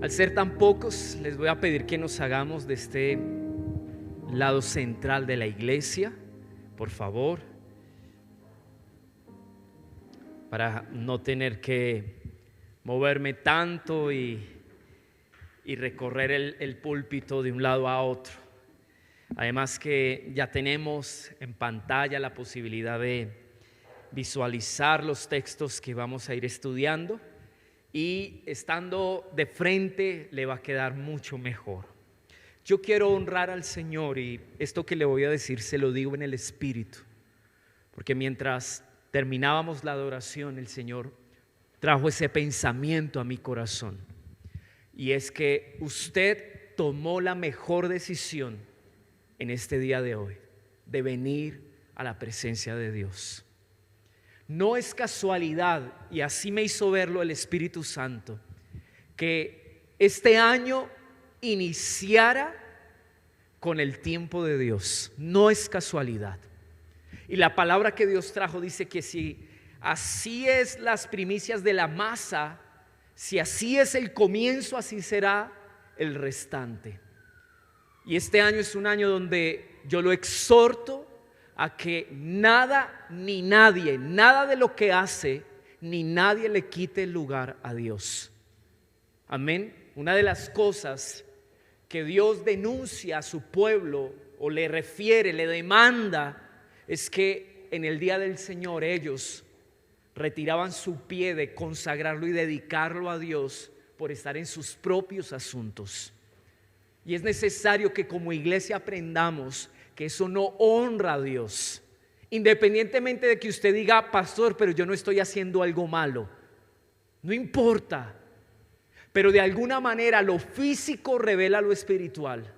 Al ser tan pocos, les voy a pedir que nos hagamos de este lado central de la iglesia, por favor, para no tener que moverme tanto y recorrer el púlpito de un lado a otro. Además que ya tenemos en pantalla la posibilidad de visualizar los textos que vamos a ir estudiando, y estando de frente le va a quedar mucho mejor. Yo quiero honrar al Señor, y esto que le voy a decir se lo digo en el Espíritu, porque mientras terminábamos la adoración el Señor trajo ese pensamiento a mi corazón, y es que usted tomó la mejor decisión en este día de hoy, de venir a la presencia de Dios. No es casualidad, y así me hizo verlo el Espíritu Santo, que este año iniciara con el tiempo de Dios. No es casualidad. Y la palabra que Dios trajo dice que si así es las primicias de la masa, si así es el comienzo, así será el restante. Y este año es un año donde yo lo exhorto a que nada ni nadie, nada de lo que hace, ni nadie le quite el lugar a Dios. Amén. Una de las cosas que Dios denuncia a su pueblo, o le refiere, le demanda, es que en el día del Señor ellos retiraban su pie de consagrarlo y dedicarlo a Dios por estar en sus propios asuntos. Y es necesario que como iglesia aprendamos que eso no honra a Dios, independientemente de que usted diga: pastor, pero yo no estoy haciendo algo malo. No importa, pero de alguna manera lo físico revela lo espiritual.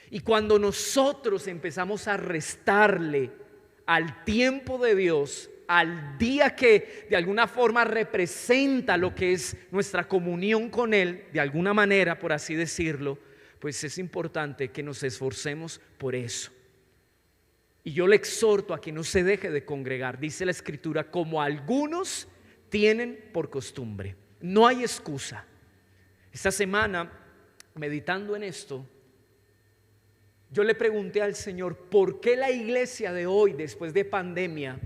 Y cuando nosotros empezamos a restarle al tiempo de Dios, al día que de alguna forma representa lo que es nuestra comunión con Él, de alguna manera, por así decirlo, pues es importante que nos esforcemos por eso. Y yo le exhorto a que no se deje de congregar. Dice la Escritura: como algunos tienen por costumbre. No hay excusa. Esta semana, meditando en esto, yo le pregunté al Señor: ¿por qué la iglesia de hoy, después de pandemia,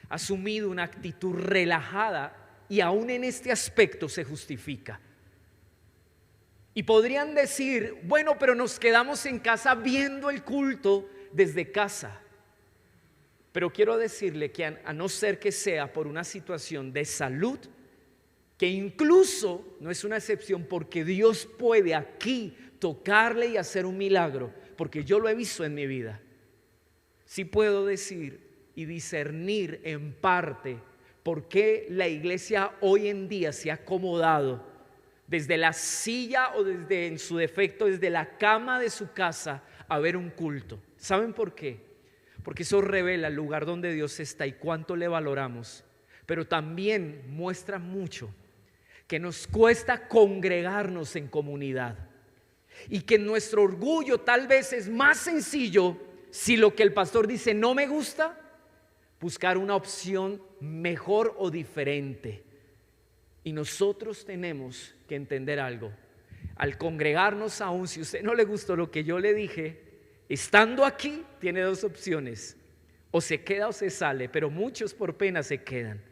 ha asumido una actitud relajada y aún en este aspecto se justifica? Y podrían decir: bueno, pero nos quedamos en casa viendo el culto desde casa. Pero quiero decirle que a no ser que sea por una situación de salud, que incluso no es una excepción, porque Dios puede aquí tocarle y hacer un milagro, porque yo lo he visto en mi vida. Sí puedo decir y discernir en parte por qué la iglesia hoy en día se ha acomodado desde la silla, o desde, en su defecto, desde la cama de su casa a ver un culto. ¿Saben por qué? Porque eso revela el lugar donde Dios está y cuánto le valoramos. Pero también muestra mucho que nos cuesta congregarnos en comunidad, y que nuestro orgullo tal vez es más sencillo, si lo que el pastor dice no me gusta, buscar una opción mejor o diferente. Y nosotros tenemos que entender algo: al congregarnos, aún si a usted no le gustó lo que yo le dije, estando aquí tiene dos opciones: o se queda o se sale. Pero muchos por pena se quedan.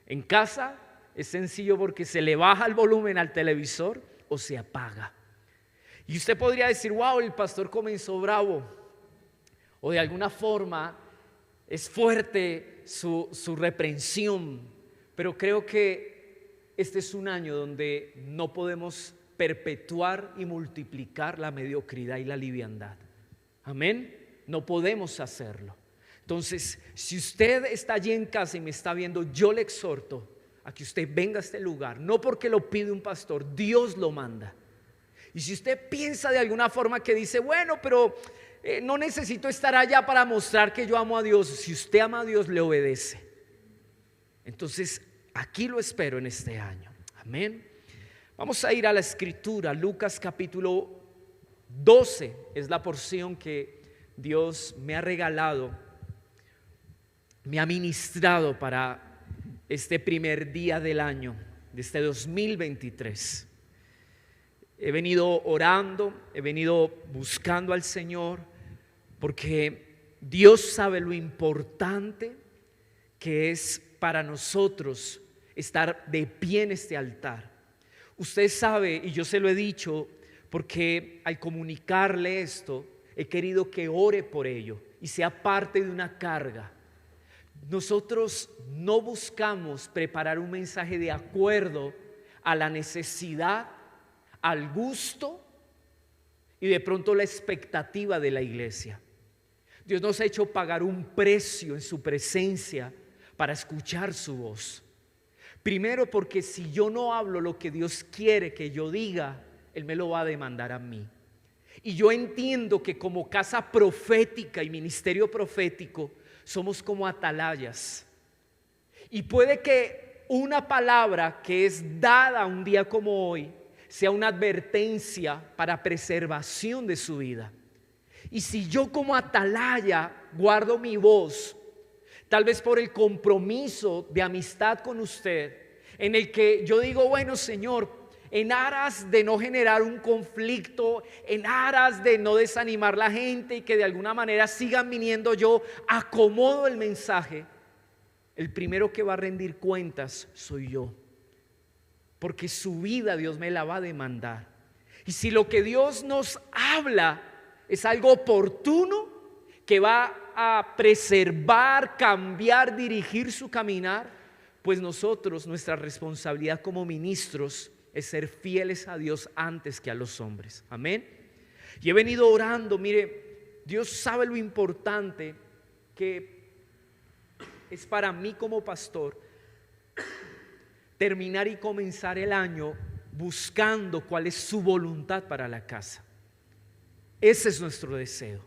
En casa es sencillo, porque se le baja el volumen al televisor o se apaga. Y usted podría decir: wow, el pastor comenzó bravo, o de alguna forma es fuerte su reprensión. Pero creo que este es un año donde no podemos perpetuar y multiplicar la mediocridad y la liviandad. Amén. No podemos hacerlo. Entonces, si usted está allí en casa y me está viendo, yo le exhorto a que usted venga a este lugar, no porque lo pide un pastor, Dios lo manda. Y si usted piensa de alguna forma que dice: bueno, pero no necesito estar allá para mostrar que yo amo a Dios. Si usted ama a Dios, le obedece. Entonces, aquí lo espero en este año. Amén. Vamos a ir a la Escritura. Lucas capítulo 12 es la porción que Dios me ha regalado, me ha ministrado para este primer día del año, de este 2023. he venido orando, he venido buscando al Señor, porque Dios sabe lo importante que es para nosotros estar de pie en este altar. Usted sabe, y yo se lo he dicho, porque al comunicarle esto, he querido que ore por ello y sea parte de una carga. Nosotros no buscamos preparar un mensaje de acuerdo a la necesidad, al gusto y de pronto la expectativa de la iglesia. Dios nos ha hecho pagar un precio en su presencia para escuchar su voz. Primero, porque si yo no hablo lo que Dios quiere que yo diga, Él me lo va a demandar a mí. Y yo entiendo que como casa profética y ministerio profético somos como atalayas. Y puede que una palabra que es dada un día como hoy sea una advertencia para preservación de su vida. Y si yo como atalaya guardo mi voz, tal vez por el compromiso de amistad con usted, en el que yo digo, bueno, Señor, en aras de no generar un conflicto, en aras de no desanimar la gente y que de alguna manera sigan viniendo, yo acomodo el mensaje, el primero que va a rendir cuentas soy yo, porque su vida Dios me la va a demandar. Y si lo que Dios nos habla es algo oportuno que va a preservar, cambiar, dirigir su caminar, pues nosotros, nuestra responsabilidad como ministros es ser fieles a Dios antes que a los hombres. Amén. Y he venido orando, mire, Dios sabe lo importante que es para mí como pastor terminar y comenzar el año buscando cuál es su voluntad para la casa. Ese es nuestro deseo.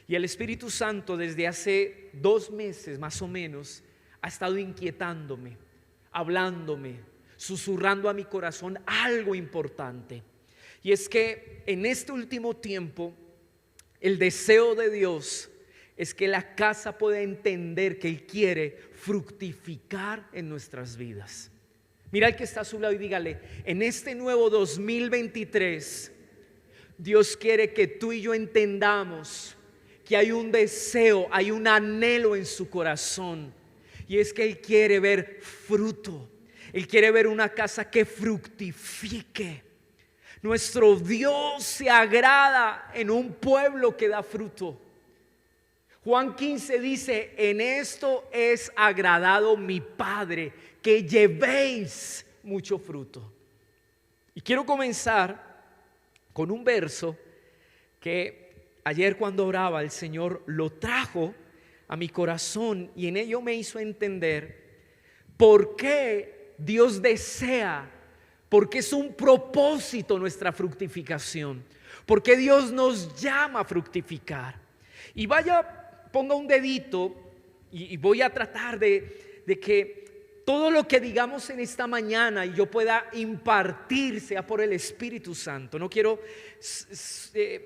Y el Espíritu Santo desde hace 2 meses más o menos ha estado inquietándome, hablándome, susurrando a mi corazón algo importante. Y es que en este último tiempo el deseo de Dios es que la casa pueda entender que Él quiere fructificar en nuestras vidas. Mira al que está a su lado y dígale, en este nuevo 2023 Dios quiere que tú y yo entendamos que hay un deseo, hay un anhelo en su corazón, y es que Él quiere ver fruto. Él quiere ver una casa que fructifique. Nuestro Dios se agrada en un pueblo que da fruto. Juan 15 dice, en esto es agradado mi Padre, que llevéis mucho fruto. Y quiero comenzar con un verso que ayer cuando oraba el Señor lo trajo a mi corazón y en ello me hizo entender por qué Dios desea, porque es un propósito nuestra fructificación, porque Dios nos llama a fructificar. Y ponga un dedito y voy a tratar de que todo lo que digamos en esta mañana y yo pueda impartir sea por el Espíritu Santo. No quiero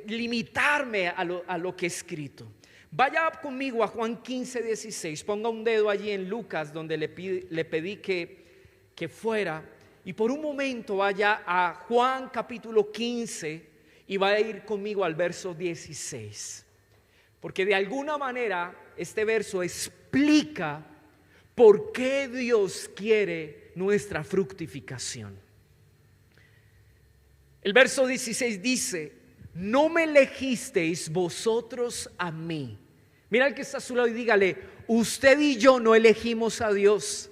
limitarme a lo que he escrito. Vaya conmigo a Juan 15:16. Ponga un dedo allí en Lucas donde le pedí que fuera. Y por un momento vaya a Juan capítulo 15 y va a ir conmigo al verso 16. Porque de alguna manera este verso explica por qué Dios quiere nuestra fructificación. El verso 16 dice, no me elegisteis vosotros a mí. Mira al que está a su lado y dígale, usted y yo no elegimos a Dios.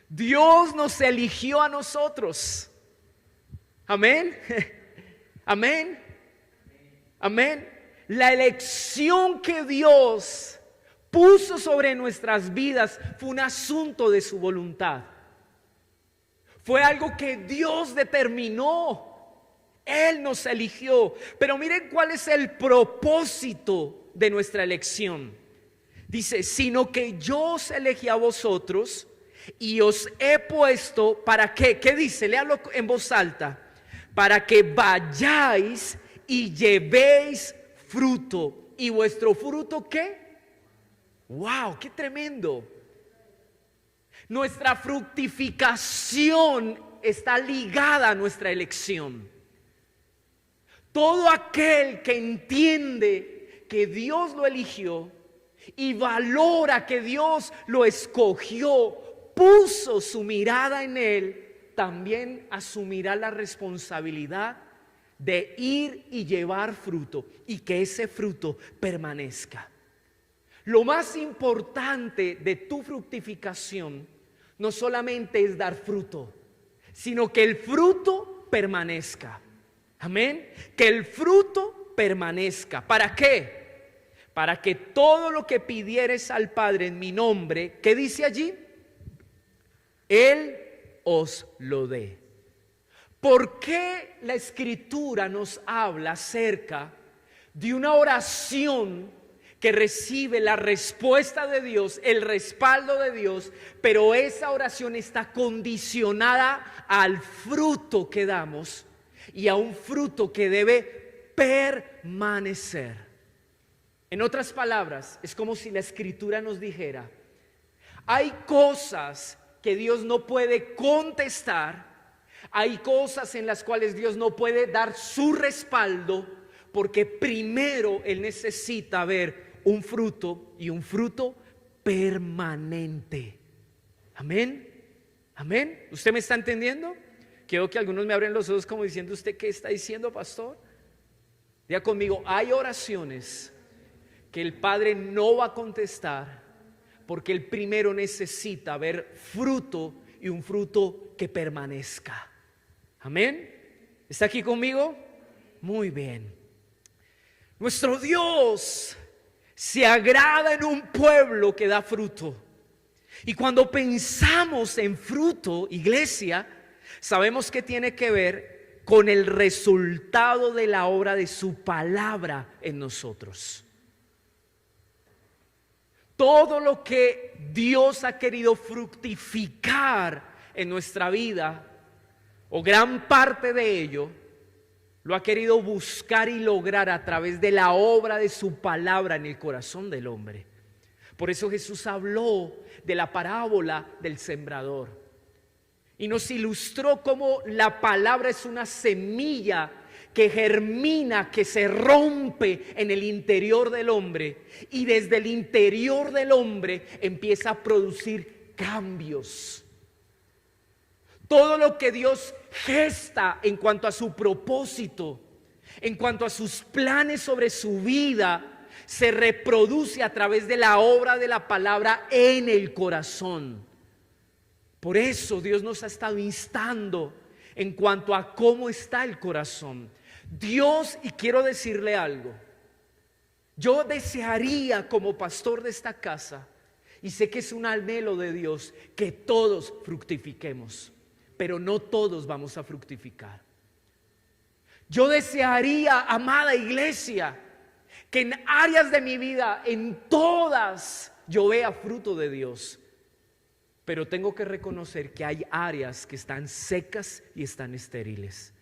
Dios nos eligió a nosotros. Amén. Amén. Amén. La elección que Dios puso sobre nuestras vidas fue un asunto de su voluntad. Fue algo que Dios determinó. Él nos eligió. Pero miren cuál es el propósito de nuestra elección. Dice, sino que yo os elegí a vosotros y os he puesto para que, ¿qué dice? Léalo en voz alta. Para que vayáis y llevéis fruto. ¿Y vuestro fruto qué? ¡Wow! ¡Qué tremendo! Nuestra fructificación está ligada a nuestra elección. Todo aquel que entiende que Dios lo eligió y valora que Dios lo escogió, puso su mirada en Él, también asumirá la responsabilidad de ir y llevar fruto y que ese fruto permanezca. Lo más importante de tu fructificación no solamente es dar fruto, sino que el fruto permanezca. Amén. Que el fruto permanezca. ¿Para qué? Para que todo lo que pidieres al Padre en mi nombre, ¿qué dice allí? Él os lo dé. ¿Por qué la Escritura nos habla acerca de una oración que recibe la respuesta de Dios, el respaldo de Dios, pero esa oración está condicionada al fruto que damos y a un fruto que debe permanecer? En otras palabras, es como si la Escritura nos dijera: hay cosas que Dios no puede contestar, hay cosas en las cuales Dios no puede dar su respaldo, porque primero Él necesita ver un fruto, y un fruto permanente. Amén. Amén. ¿Usted me está entendiendo? Quiero que algunos me abren los ojos como diciendo: ¿usted qué está diciendo, pastor? Diga conmigo: hay oraciones que el Padre no va a contestar porque Él primero necesita ver fruto, y un fruto que permanezca. Amén. ¿Está aquí conmigo? Muy bien. Nuestro Dios se agrada en un pueblo que da fruto. Y cuando pensamos en fruto, iglesia, sabemos que tiene que ver con el resultado de la obra de su palabra en nosotros. Todo lo que Dios ha querido fructificar en nuestra vida, o gran parte de ello, lo ha querido buscar y lograr a través de la obra de su palabra en el corazón del hombre. Por eso Jesús habló de la parábola del sembrador y nos ilustró cómo la palabra es una semilla que germina, que se rompe en el interior del hombre, y desde el interior del hombre empieza a producir cambios. Todo lo que Dios gesta en cuanto a su propósito, en cuanto a sus planes sobre su vida, se reproduce a través de la obra de la palabra en el corazón. Por eso Dios nos ha estado instando en cuanto a cómo está el corazón. Dios, y quiero decirle algo, yo desearía como pastor de esta casa, y sé que es un anhelo de Dios, que todos fructifiquemos, pero no todos vamos a fructificar. Yo desearía, amada iglesia, que en áreas de mi vida, en todas, yo vea fruto de Dios. Pero tengo que reconocer que hay áreas que están secas y están estériles.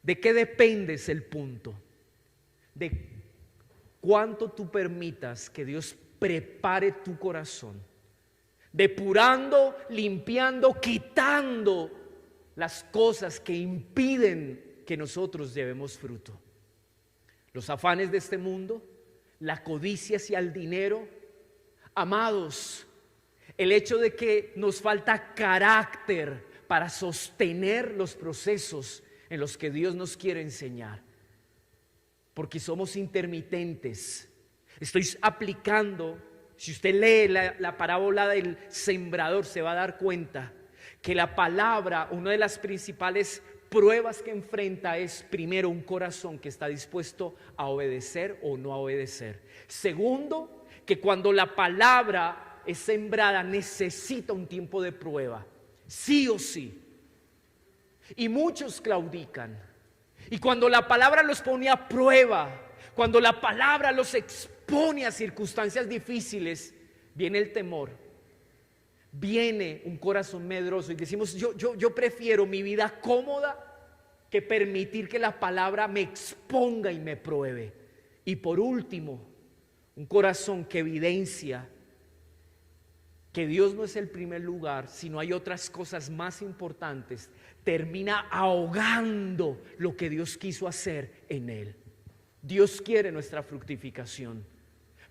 ¿De qué depende ese el punto? De cuánto tú permitas que Dios prepare tu corazón, depurando, limpiando, quitando las cosas que impiden que nosotros llevemos fruto. Los afanes de este mundo, la codicia hacia el dinero. Amados, el hecho de que nos falta carácter para sostener los procesos en los que Dios nos quiere enseñar, porque somos intermitentes. Estoy aplicando, si usted lee la parábola del sembrador, se va a dar cuenta que la palabra, una de las principales pruebas que enfrenta es, primero, un corazón que está dispuesto a obedecer o no a obedecer. Segundo, que cuando la palabra es sembrada necesita un tiempo de prueba, sí o sí. Y muchos claudican. Y cuando la palabra los pone a prueba, cuando la palabra los expone a circunstancias difíciles, viene el temor, viene un corazón medroso y decimos: yo prefiero mi vida cómoda que permitir que la palabra me exponga y me pruebe. Y por último, un corazón que evidencia que Dios no es el primer lugar, sino hay otras cosas más importantes, termina ahogando lo que Dios quiso hacer en él. Dios quiere nuestra fructificación,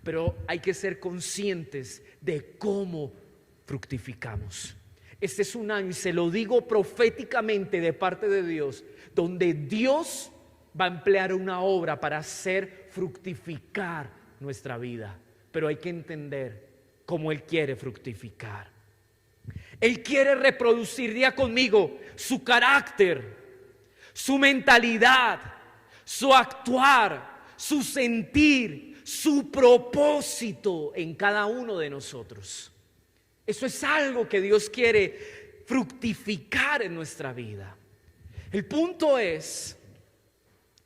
pero hay que ser conscientes de cómo fructificamos. Este es un año, y se lo digo proféticamente de parte de Dios, donde Dios va a emplear una obra para hacer fructificar nuestra vida. Pero hay que entender cómo Él quiere fructificar. Él quiere reproducir, diga conmigo, su carácter, su mentalidad, su actuar, su sentir, su propósito en cada uno de nosotros. Eso es algo que Dios quiere fructificar en nuestra vida. El punto es,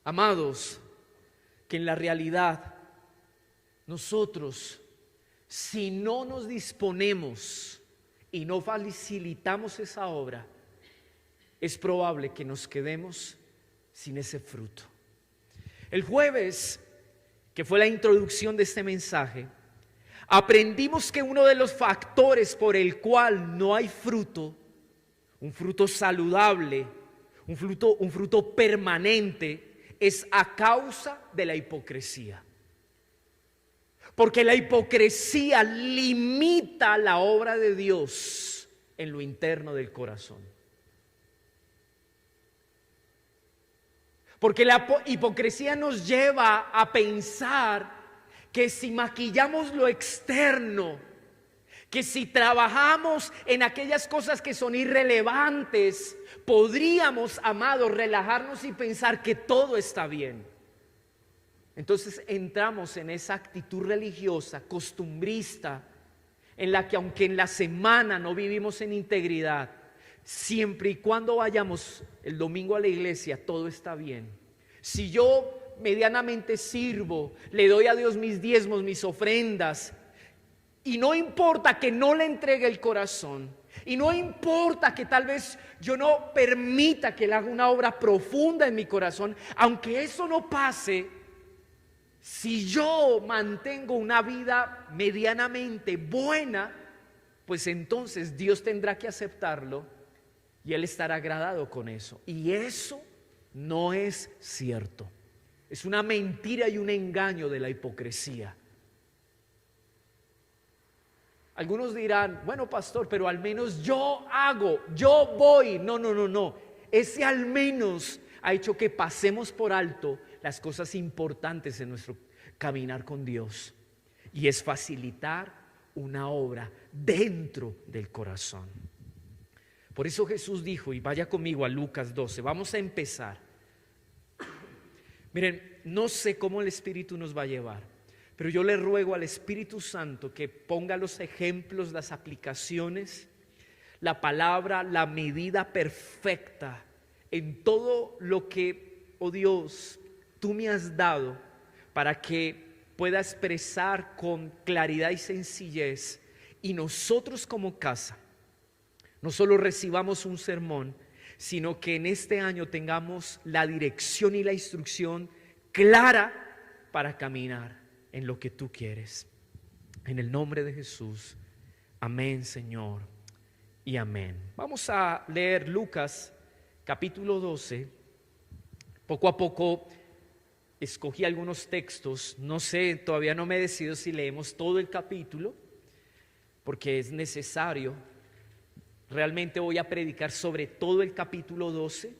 amados, que en la realidad nosotros, si no nos disponemos y no facilitamos esa obra, es probable que nos quedemos sin ese fruto. El jueves, que fue la introducción de este mensaje, aprendimos que uno de los factores por el cual no hay fruto, un fruto saludable, un fruto permanente, es a causa de la hipocresía. Porque la hipocresía limita la obra de Dios en lo interno del corazón. Porque la hipocresía nos lleva a pensar que si maquillamos lo externo, que si trabajamos en aquellas cosas que son irrelevantes, podríamos, amados, relajarnos y pensar que todo está bien. Entonces entramos en esa actitud religiosa, costumbrista, en la que aunque en la semana no vivimos en integridad, siempre y cuando vayamos el domingo a la iglesia, todo está bien. Si yo medianamente sirvo, le doy a Dios mis diezmos, mis ofrendas, y no importa que no le entregue el corazón, y no importa que tal vez yo no permita que Él haga una obra profunda en mi corazón, aunque eso no pase, si yo mantengo una vida medianamente buena, pues entonces Dios tendrá que aceptarlo y Él estará agradado con eso. Y eso no es cierto. Es una mentira y un engaño de la hipocresía. Algunos dirán, bueno, pastor, pero al menos yo hago, yo voy. No. Ese al menos ha hecho que pasemos por alto las cosas importantes en nuestro caminar con Dios, y es facilitar una obra dentro del corazón. Por eso Jesús dijo, y vaya conmigo a Lucas 12, vamos a empezar. Miren, no sé cómo el Espíritu nos va a llevar, pero yo le ruego al Espíritu Santo que ponga los ejemplos, las aplicaciones, la palabra, la medida perfecta en todo lo que, oh Dios, tú me has dado, para que pueda expresar con claridad y sencillez, y nosotros como casa no solo recibamos un sermón, sino que en este año tengamos la dirección y la instrucción clara para caminar en lo que tú quieres. En el nombre de Jesús, amén, Señor, y amén. Vamos a leer Lucas capítulo 12. Poco a poco escogí algunos textos, no sé, todavía no me decido si leemos todo el capítulo, porque es necesario. Realmente voy a predicar sobre todo el capítulo 12,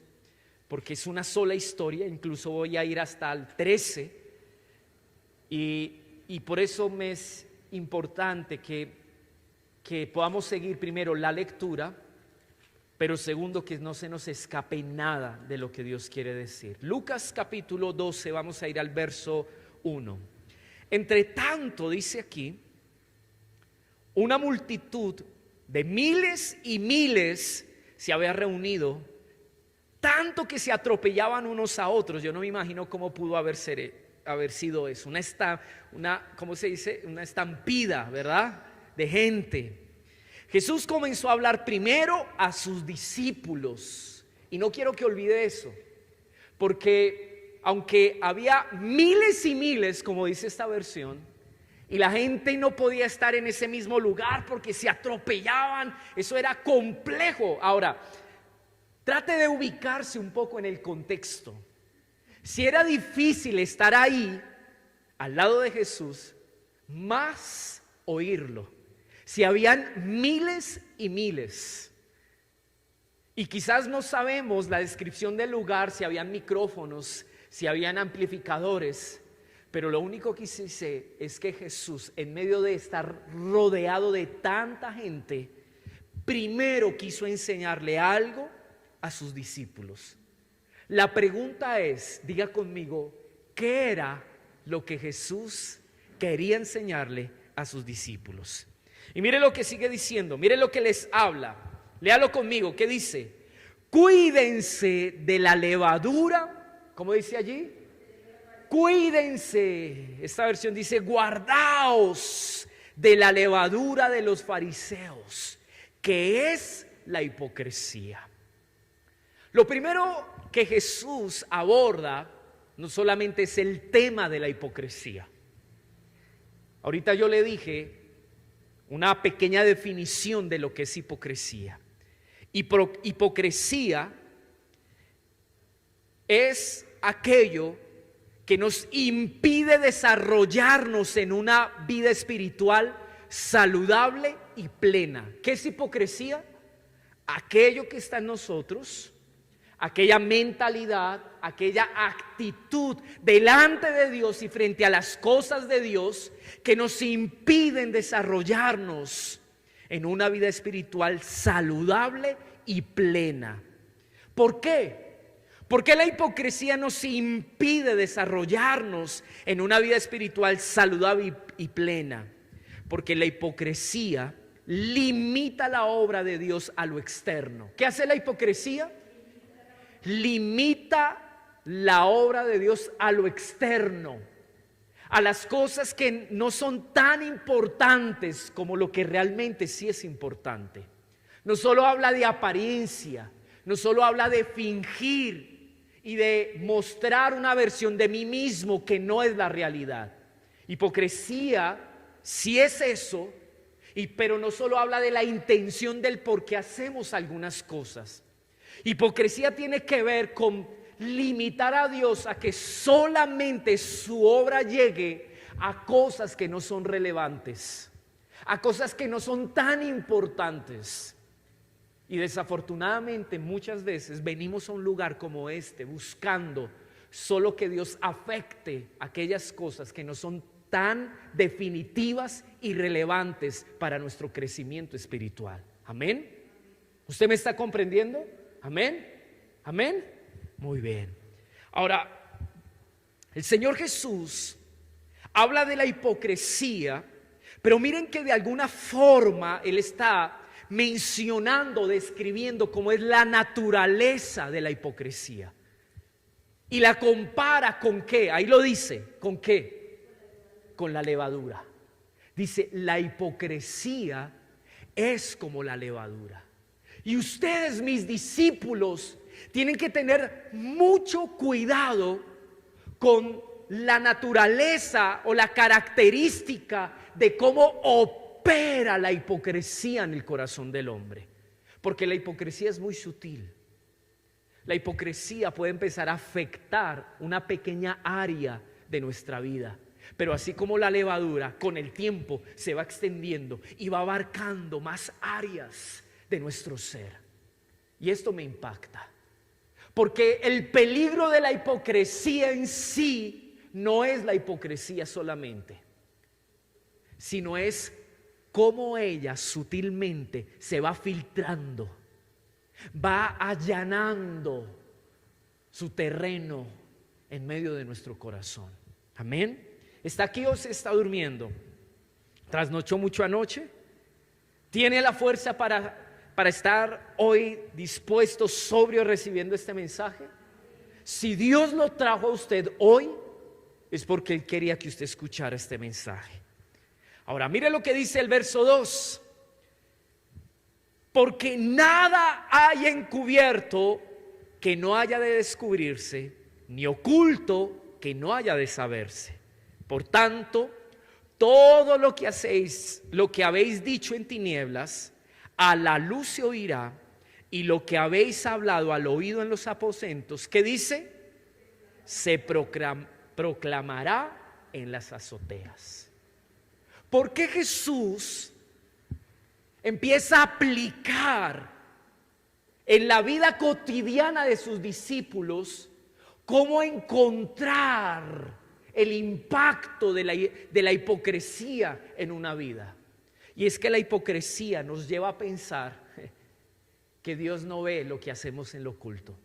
porque es una sola historia, incluso voy a ir hasta el 13, y por eso me es importante que podamos seguir primero la lectura, pero segundo, que no se nos escape nada de lo que Dios quiere decir. Lucas capítulo 12, vamos a ir al verso 1. Entre tanto, dice aquí, una multitud de miles y miles se había reunido, tanto que se atropellaban unos a otros. Yo no me imagino cómo pudo haber sido eso, ¿cómo se dice? Una estampida, ¿verdad? De gente. Jesús comenzó a hablar primero a sus discípulos, y no quiero que olvide eso, porque aunque había miles y miles, como dice esta versión, Y la gente no podía estar en ese mismo lugar porque se atropellaban. Eso era complejo. Ahora, trate de ubicarse un poco en el contexto. Si era difícil estar ahí, al lado de Jesús, más oírlo. Si habían miles y miles. Y quizás no sabemos la descripción del lugar, si habían micrófonos, si habían amplificadores. Pero lo único que sí sé es que Jesús, en medio de estar rodeado de tanta gente, primero quiso enseñarle algo a sus discípulos. La pregunta es, diga conmigo, ¿qué era lo que Jesús quería enseñarle a sus discípulos? Y mire lo que sigue diciendo, mire lo que les habla. Léalo conmigo, ¿qué dice? Cuídense de la levadura, ¿cómo dice allí? Cuídense, esta versión dice, guardaos de la levadura de los fariseos, que es la hipocresía. Lo primero que Jesús aborda no solamente es el tema de la hipocresía. Ahorita yo le dije una pequeña definición de lo que es hipocresía. Hipocresía es aquello que nos impide desarrollarnos en una vida espiritual saludable y plena. ¿Qué es hipocresía? Aquello que está en nosotros, aquella mentalidad, aquella actitud delante de Dios y frente a las cosas de Dios que nos impiden desarrollarnos en una vida espiritual saludable y plena. ¿Por qué? ¿Por qué la hipocresía nos impide desarrollarnos en una vida espiritual saludable y plena? Porque la hipocresía limita la obra de Dios a lo externo. ¿Qué hace la hipocresía? Limita la obra de Dios a lo externo, a las cosas que no son tan importantes como lo que realmente sí es importante. No solo habla de apariencia, no solo habla de fingir y de mostrar una versión de mí mismo que no es la realidad. Hipocresía sí es eso, pero no solo habla de la intención del por qué hacemos algunas cosas. Hipocresía tiene que ver con limitar a Dios a que solamente su obra llegue a cosas que no son relevantes, a cosas que no son tan importantes. Y desafortunadamente muchas veces venimos a un lugar como este buscando solo que Dios afecte aquellas cosas que no son tan definitivas y relevantes para nuestro crecimiento espiritual. ¿Amén? ¿Usted me está comprendiendo? ¿Amén? ¿Amén? Muy bien. Ahora, el Señor Jesús habla de la hipocresía, pero miren que de alguna forma Él está mencionando, describiendo cómo es la naturaleza de la hipocresía. Y la compara con ¿qué? Ahí lo dice, ¿con qué? Con la levadura. Dice, la hipocresía es como la levadura. Y ustedes, mis discípulos, tienen que tener mucho cuidado con la naturaleza o la característica de cómo opera la hipocresía en el corazón del hombre. Porque la hipocresía es muy sutil. La hipocresía puede empezar a afectar una pequeña área de nuestra vida. Pero así como la levadura, con el tiempo se va extendiendo y va abarcando más áreas de nuestro ser. Y esto me impacta. Porque el peligro de la hipocresía en sí no es la hipocresía solamente, sino es cómo ella sutilmente se va filtrando, va allanando su terreno en medio de nuestro corazón. Amén. ¿Está aquí o se está durmiendo? ¿Trasnochó mucho anoche? ¿Tiene la fuerza para estar hoy dispuesto, sobrio, recibiendo este mensaje? Si Dios lo trajo a usted hoy, es porque Él quería que usted escuchara este mensaje. Ahora, mire lo que dice el verso 2. Porque nada hay encubierto que no haya de descubrirse, ni oculto que no haya de saberse. Por tanto, todo lo que hacéis, lo que habéis dicho en tinieblas, a la luz se oirá, y lo que habéis hablado al oído en los aposentos, ¿qué dice? Se proclamará en las azoteas. ¿Por qué Jesús empieza a aplicar en la vida cotidiana de sus discípulos cómo encontrar el impacto de la hipocresía en una vida? Y es que la hipocresía nos lleva a pensar que Dios no ve lo que hacemos en lo oculto.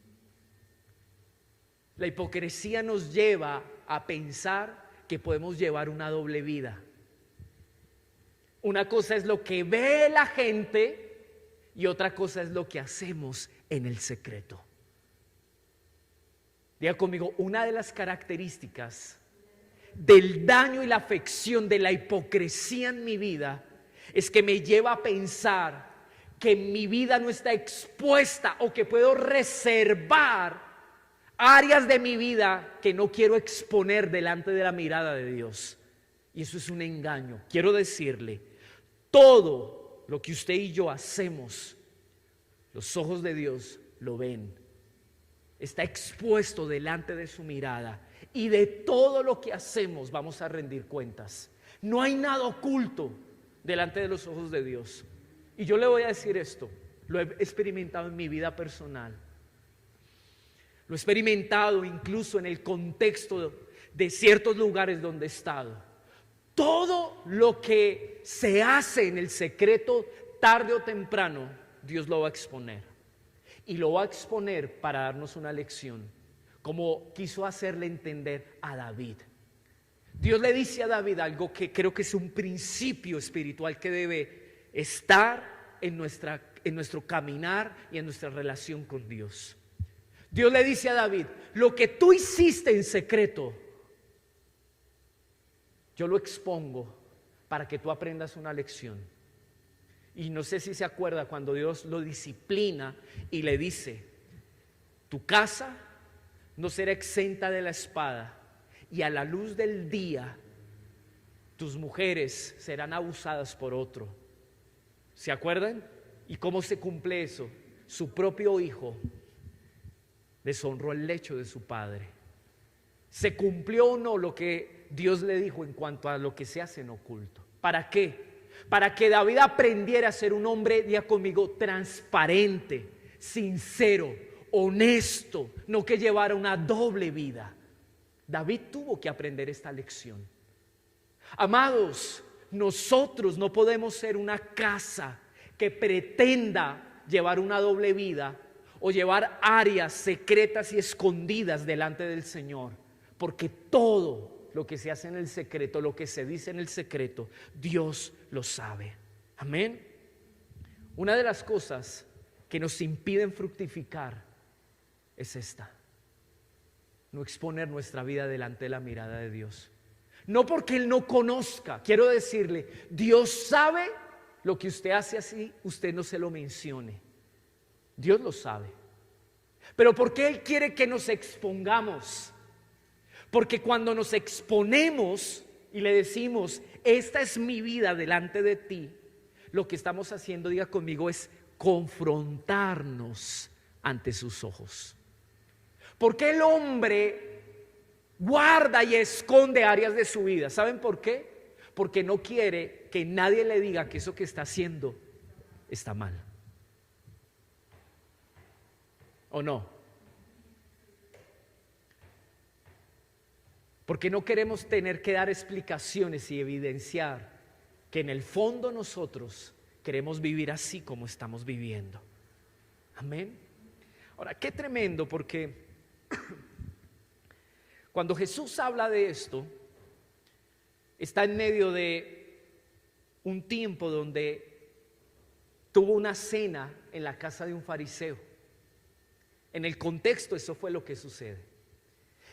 La hipocresía nos lleva a pensar que podemos llevar una doble vida. Una cosa es lo que ve la gente y otra cosa es lo que hacemos en el secreto. Diga conmigo, una de las características del daño y la afección de la hipocresía en mi vida es que me lleva a pensar que mi vida no está expuesta o que puedo reservar áreas de mi vida que no quiero exponer delante de la mirada de Dios. Y eso es un engaño. Quiero decirle, todo lo que usted y yo hacemos, los ojos de Dios lo ven. Está expuesto delante de su mirada. Y de todo lo que hacemos vamos a rendir cuentas. No hay nada oculto delante de los ojos de Dios. Y yo le voy a decir esto, lo he experimentado en mi vida personal. Lo he experimentado incluso en el contexto de ciertos lugares donde he estado. Todo lo que se hace en el secreto, tarde o temprano, Dios lo va a exponer. Y lo va a exponer para darnos una lección, como quiso hacerle entender a David. Dios le dice a David algo que creo que es un principio espiritual que debe estar en nuestro caminar y en nuestra relación con Dios. Dios le dice a David, lo que tú hiciste en secreto, yo lo expongo para que tú aprendas una lección. Y no sé si se acuerda cuando Dios lo disciplina y le dice, tu casa no será exenta de la espada, y a la luz del día tus mujeres serán abusadas por otro. ¿Se acuerdan? ¿Y cómo se cumple eso? Su propio hijo deshonró el lecho de su padre. ¿Se cumplió o no lo que Dios le dijo en cuanto a lo que se hace en oculto? ¿Para qué? Para que David aprendiera a ser un hombre, diga conmigo, transparente, sincero, honesto, no que llevara una doble vida. David tuvo que aprender esta lección. Amados, nosotros no podemos ser una casa que pretenda llevar una doble vida o llevar áreas secretas y escondidas delante del Señor, porque todo lo que se hace en el secreto, lo que se dice en el secreto, Dios lo sabe. Amén. Una de las cosas que nos impiden fructificar es esta: no exponer nuestra vida delante de la mirada de Dios. No porque Él no conozca, quiero decirle, Dios sabe lo que usted hace así, usted no se lo mencione. Dios lo sabe. Pero ¿por qué Él quiere que nos expongamos? Porque cuando nos exponemos y le decimos, esta es mi vida delante de ti, lo que estamos haciendo, diga conmigo, es confrontarnos ante sus ojos. ¿Por qué el hombre guarda y esconde áreas de su vida? ¿Saben por qué? Porque no quiere que nadie le diga que eso que está haciendo está mal. ¿O no? Porque no queremos tener que dar explicaciones y evidenciar que en el fondo nosotros queremos vivir así como estamos viviendo. Amén. Ahora, qué tremendo, porque cuando Jesús habla de esto, está en medio de un tiempo donde tuvo una cena en la casa de un fariseo. En el contexto, eso fue lo que sucede.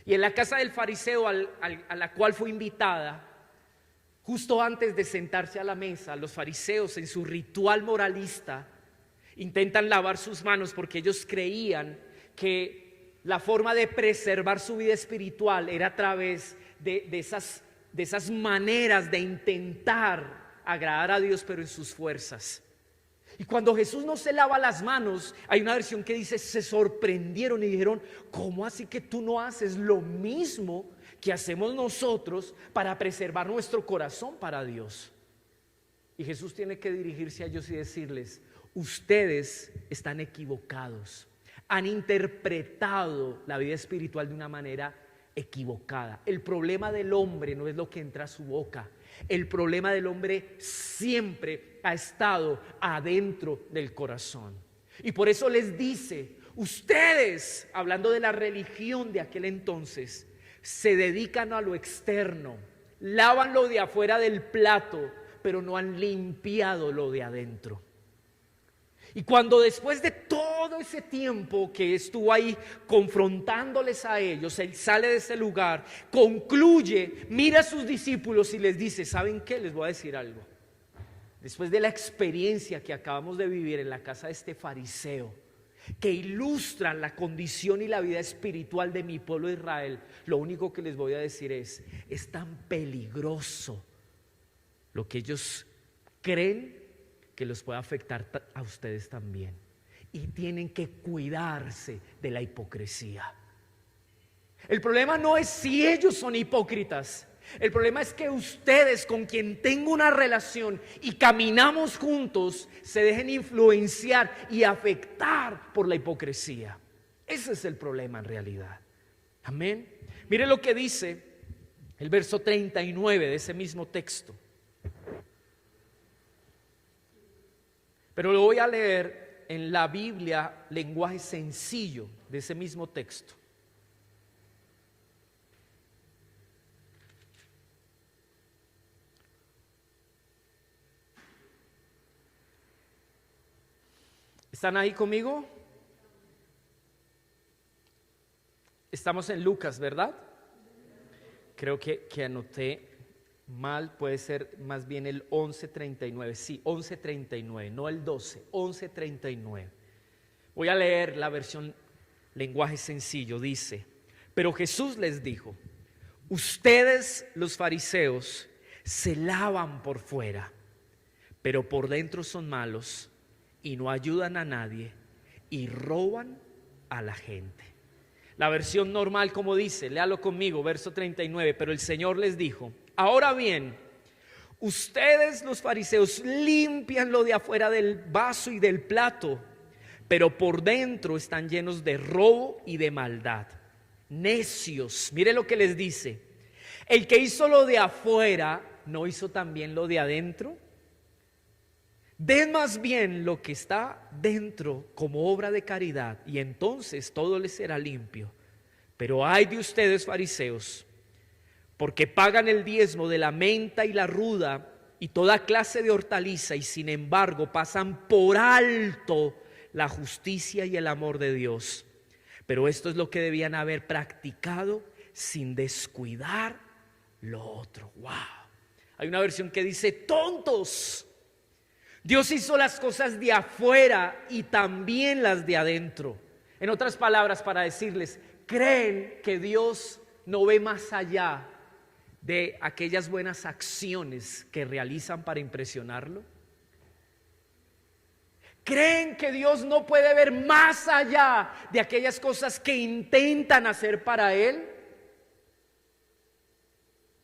Y en la casa del fariseo a la cual fue invitada, justo antes de sentarse a la mesa, los fariseos en su ritual moralista intentan lavar sus manos porque ellos creían que la forma de preservar su vida espiritual era a través de esas esas maneras de intentar agradar a Dios, pero en sus fuerzas. Y cuando Jesús no se lava las manos, hay una versión que dice, se sorprendieron y dijeron, ¿cómo así que tú no haces lo mismo que hacemos nosotros para preservar nuestro corazón para Dios? Y Jesús tiene que dirigirse a ellos y decirles, ustedes están equivocados, han interpretado la vida espiritual de una manera equivocada. El problema del hombre no es lo que entra a su boca. El problema del hombre siempre ha estado adentro del corazón. Y por eso les dice, ustedes, hablando de la religión de aquel entonces, se dedican a lo externo, lavan lo de afuera del plato, pero no han limpiado lo de adentro. Y cuando después de todo ese tiempo que estuvo ahí confrontándoles a ellos, él sale de ese lugar, concluye, mira a sus discípulos y les dice, ¿saben qué? Les voy a decir algo. Después de la experiencia que acabamos de vivir en la casa de este fariseo, que ilustra la condición y la vida espiritual de mi pueblo de Israel, lo único que les voy a decir es tan peligroso lo que ellos creen que los puede afectar a ustedes también. Y tienen que cuidarse de la hipocresía. El problema no es si ellos son hipócritas. El problema es que ustedes, con quien tengo una relación y caminamos juntos, se dejen influenciar y afectar por la hipocresía. Ese es el problema en realidad. Amén. Mire lo que dice el verso 39 de ese mismo texto. Pero lo voy a leer en la Biblia, lenguaje sencillo de ese mismo texto. ¿Están ahí conmigo? Estamos en Lucas, ¿verdad? Creo que anoté mal, puede ser más bien el 11:39. Sí, 11:39, no el 12, 11:39. Voy a leer la versión lenguaje sencillo. Dice, pero Jesús les dijo, ustedes los fariseos se lavan por fuera, pero por dentro son malos y no ayudan a nadie y roban a la gente. La versión normal, como dice, léalo conmigo, verso 39, pero el Señor les dijo, ahora bien, ustedes los fariseos limpian lo de afuera del vaso y del plato, pero por dentro están llenos de robo y de maldad. Necios, mire lo que les dice, el que hizo lo de afuera, ¿no hizo también lo de adentro? Den más bien lo que está dentro como obra de caridad y entonces todo les será limpio. Pero ay de ustedes fariseos, porque pagan el diezmo de la menta y la ruda y toda clase de hortaliza y sin embargo pasan por alto la justicia y el amor de Dios. Pero esto es lo que debían haber practicado sin descuidar lo otro. ¡Wow! Hay una versión que dice tontos. Dios hizo las cosas de afuera y también las de adentro. En otras palabras, para decirles, ¿creen que Dios no ve más allá de aquellas buenas acciones que realizan para impresionarlo? ¿Creen que Dios no puede ver más allá de aquellas cosas que intentan hacer para Él?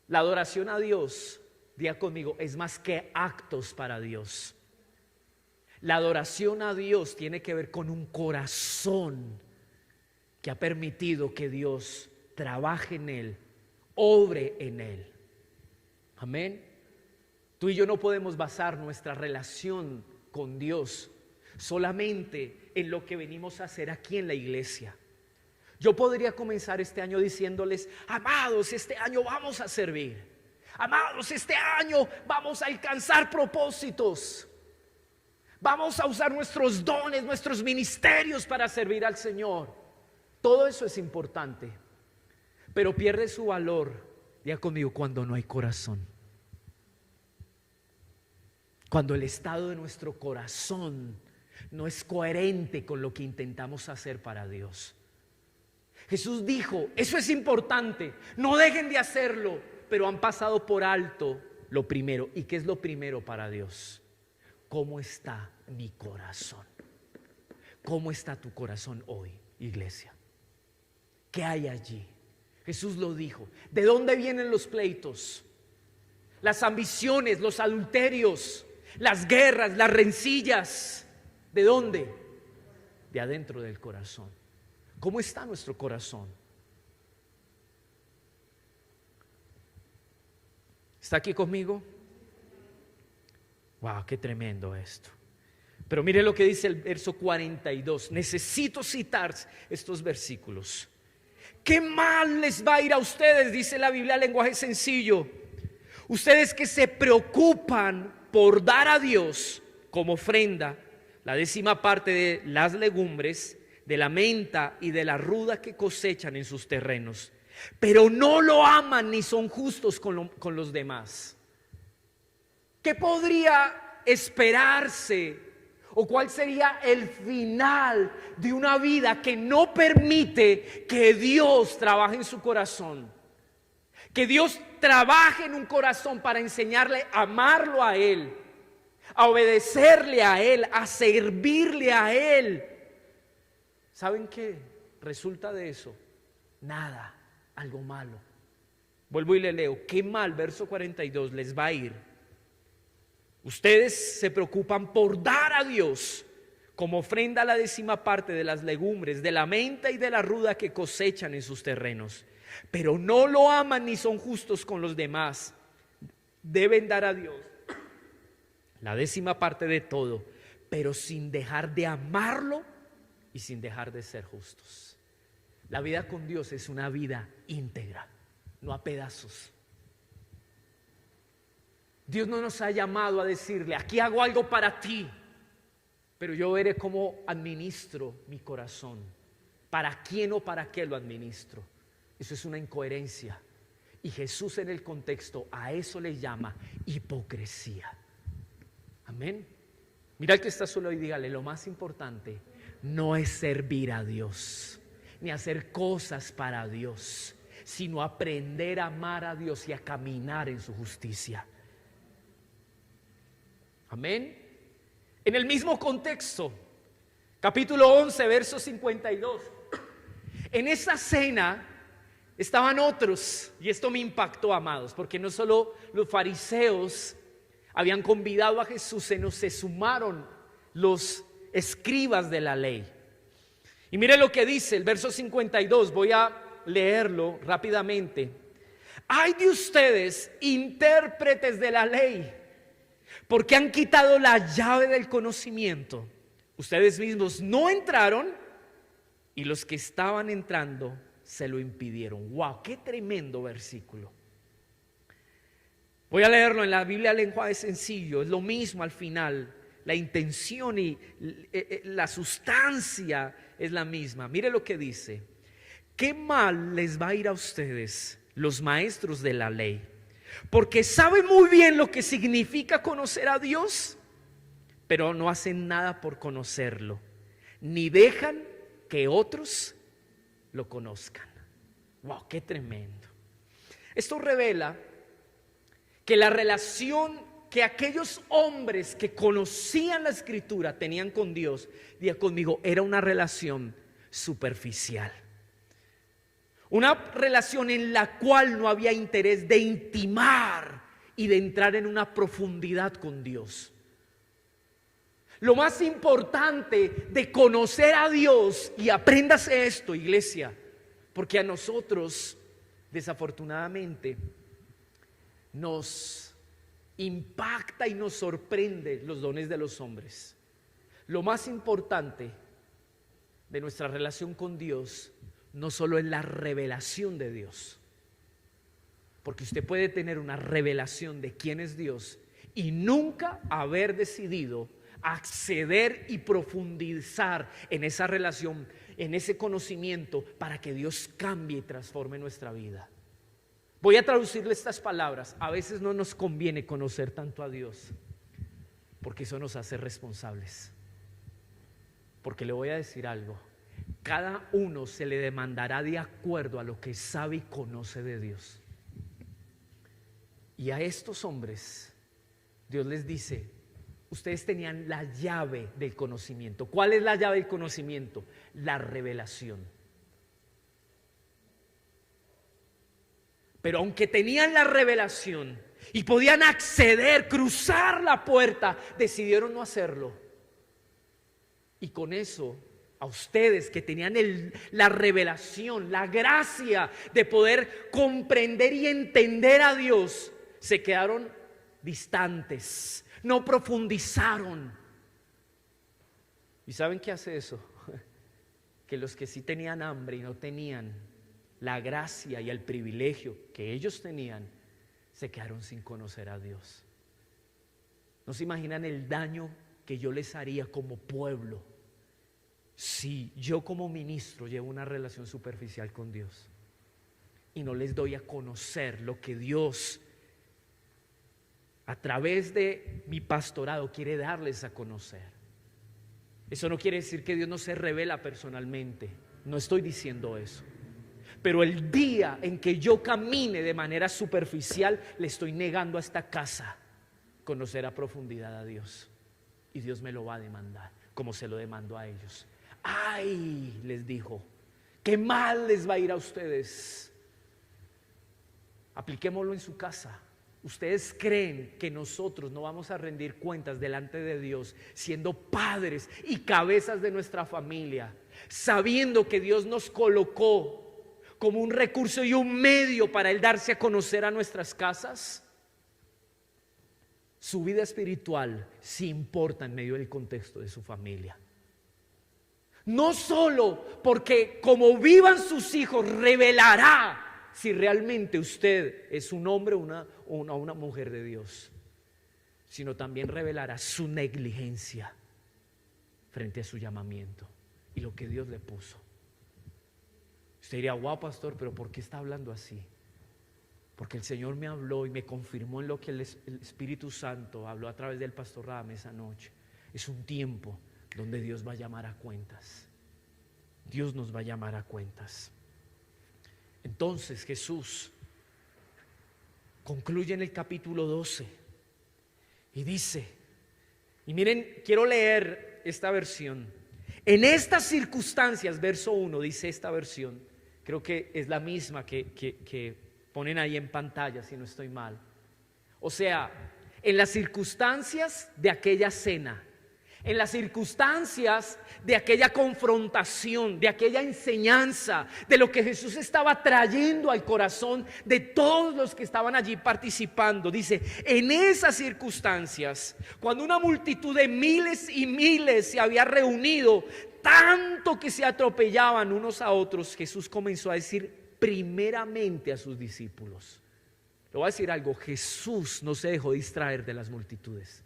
La adoración a Dios, diga conmigo, es más que actos para Dios. La adoración a Dios tiene que ver con un corazón que ha permitido que Dios trabaje en él, obre en él. Amén. Tú y yo no podemos basar nuestra relación con Dios solamente en lo que venimos a hacer aquí en la iglesia. Yo podría comenzar este año diciéndoles, amados, este año vamos a servir. Amados, este año vamos a alcanzar propósitos. Vamos a usar nuestros dones, nuestros ministerios para servir al Señor. Todo eso es importante, pero pierde su valor, diga conmigo, cuando no hay corazón. Cuando el estado de nuestro corazón no es coherente con lo que intentamos hacer para Dios. Jesús dijo, eso es importante, no dejen de hacerlo, pero han pasado por alto lo primero. ¿Y qué es lo primero para Dios? ¿Cómo está mi corazón? ¿Cómo está tu corazón hoy, iglesia? ¿Qué hay allí? Jesús lo dijo. ¿De dónde vienen los pleitos? Las ambiciones, los adulterios, las guerras, las rencillas. ¿De dónde? De adentro del corazón. ¿Cómo está nuestro corazón? ¿Está aquí conmigo? Wow, qué tremendo esto. Pero mire lo que dice el verso 42. Necesito citar estos versículos. ¿Qué mal les va a ir a ustedes? Dice la Biblia, lenguaje sencillo. Ustedes que se preocupan por dar a Dios como ofrenda la 10ª de las legumbres, de la menta y de la ruda que cosechan en sus terrenos, pero no lo aman ni son justos con los demás. ¿Qué podría esperarse o cuál sería el final de una vida que no permite que Dios trabaje en su corazón? Que Dios trabaje en un corazón para enseñarle a amarlo a Él, a obedecerle a Él, a servirle a Él. ¿Saben qué resulta de eso? Nada, algo malo. Vuelvo y le leo. Qué mal, verso 42, les va a ir. Ustedes se preocupan por dar a Dios como ofrenda la 10ª de las legumbres, de la menta y de la ruda que cosechan en sus terrenos, pero no lo aman ni son justos con los demás. Deben dar a Dios la 10ª de todo, pero sin dejar de amarlo y sin dejar de ser justos. La vida con Dios es una vida íntegra, no a pedazos. Dios no nos ha llamado a decirle: aquí hago algo para ti, pero yo veré cómo administro mi corazón. ¿Para quién o para qué lo administro? Eso es una incoherencia. Y Jesús en el contexto a eso le llama hipocresía. Amén. Mira al que está solo y dígale: lo más importante no es servir a Dios, ni hacer cosas para Dios, sino aprender a amar a Dios y a caminar en su justicia. Amén. En el mismo contexto, capítulo 11, verso 52. En esa cena estaban otros, y esto me impactó, amados, porque no solo los fariseos habían convidado a Jesús, se sumaron los escribas de la ley. Y mire lo que dice el verso 52, voy a leerlo rápidamente. Ay de ustedes, intérpretes de la ley, porque han quitado la llave del conocimiento. Ustedes mismos no entraron y los que estaban entrando se lo impidieron. Wow, qué tremendo versículo. Voy a leerlo en la Biblia, lenguaje sencillo. Es lo mismo al final. La intención y la sustancia es la misma. Mire lo que dice. Qué mal les va a ir a ustedes, los maestros de la ley, porque saben muy bien lo que significa conocer a Dios, pero no hacen nada por conocerlo, ni dejan que otros lo conozcan. Wow, qué tremendo. Esto revela que la relación que aquellos hombres que conocían la Escritura tenían con Dios, diga conmigo, era una relación superficial. Una relación en la cual no había interés de intimar y de entrar en una profundidad con Dios. Lo más importante de conocer a Dios, y apréndase esto, iglesia, porque a nosotros, desafortunadamente, nos impacta y nos sorprende los dones de los hombres. Lo más importante de nuestra relación con Dios no solo es la revelación de Dios, porque usted puede tener una revelación de quién es Dios y nunca haber decidido acceder y profundizar en esa relación, en ese conocimiento, para que Dios cambie y transforme nuestra vida. Voy a traducirle estas palabras. A veces no nos conviene conocer tanto a Dios, porque eso nos hace responsables. Porque le voy a decir algo: cada uno se le demandará de acuerdo a lo que sabe y conoce de Dios. Y a estos hombres Dios les dice: ustedes tenían la llave del conocimiento. ¿Cuál es la llave del conocimiento? La revelación. Pero aunque tenían la revelación y podían acceder, cruzar la puerta, decidieron no hacerlo. Y con eso, a ustedes que tenían la revelación, la gracia de poder comprender y entender a Dios, se quedaron distantes, no profundizaron. ¿Y saben qué hace eso? Que los que sí tenían hambre y no tenían la gracia y el privilegio que ellos tenían, se quedaron sin conocer a Dios. No se imaginan el daño que yo les haría como pueblo si yo como ministro llevo una relación superficial con Dios y no les doy a conocer lo que Dios a través de mi pastorado quiere darles a conocer. Eso no quiere decir que Dios no se revela personalmente, no estoy diciendo eso. Pero el día en que yo camine de manera superficial, le estoy negando a esta casa conocer a profundidad a Dios. Y Dios me lo va a demandar, como se lo demandó a ellos. ¡Ay!, les dijo, ¡qué mal les va a ir a ustedes! Apliquémoslo en su casa. ¿Ustedes creen que nosotros no vamos a rendir cuentas delante de Dios siendo padres y cabezas de nuestra familia, sabiendo que Dios nos colocó como un recurso y un medio para Él darse a conocer a nuestras casas? Su vida espiritual sí importa en medio del contexto de su familia. No solo porque como vivan sus hijos revelará si realmente usted es un hombre o una mujer de Dios, sino también revelará su negligencia frente a su llamamiento y lo que Dios le puso. Usted diría: wow, pastor, pero ¿por qué está hablando así? Porque el Señor me habló y me confirmó en lo que el Espíritu Santo habló a través del pastor Radam esa noche. Es un tiempo donde Dios va a llamar a cuentas. Dios nos va a llamar a cuentas. Entonces Jesús concluye en el capítulo 12 y dice, y miren, quiero leer esta versión. En estas circunstancias, verso 1, dice esta versión, creo que es la misma que ponen ahí en pantalla, si no estoy mal. O sea, en las circunstancias de aquella cena, en las circunstancias de aquella confrontación, de aquella enseñanza, de lo que Jesús estaba trayendo al corazón de todos los que estaban allí participando. Dice, en esas circunstancias, cuando una multitud de miles y miles se había reunido, tanto que se atropellaban unos a otros, Jesús comenzó a decir primeramente a sus discípulos. Le voy a decir algo: Jesús no se dejó distraer de las multitudes.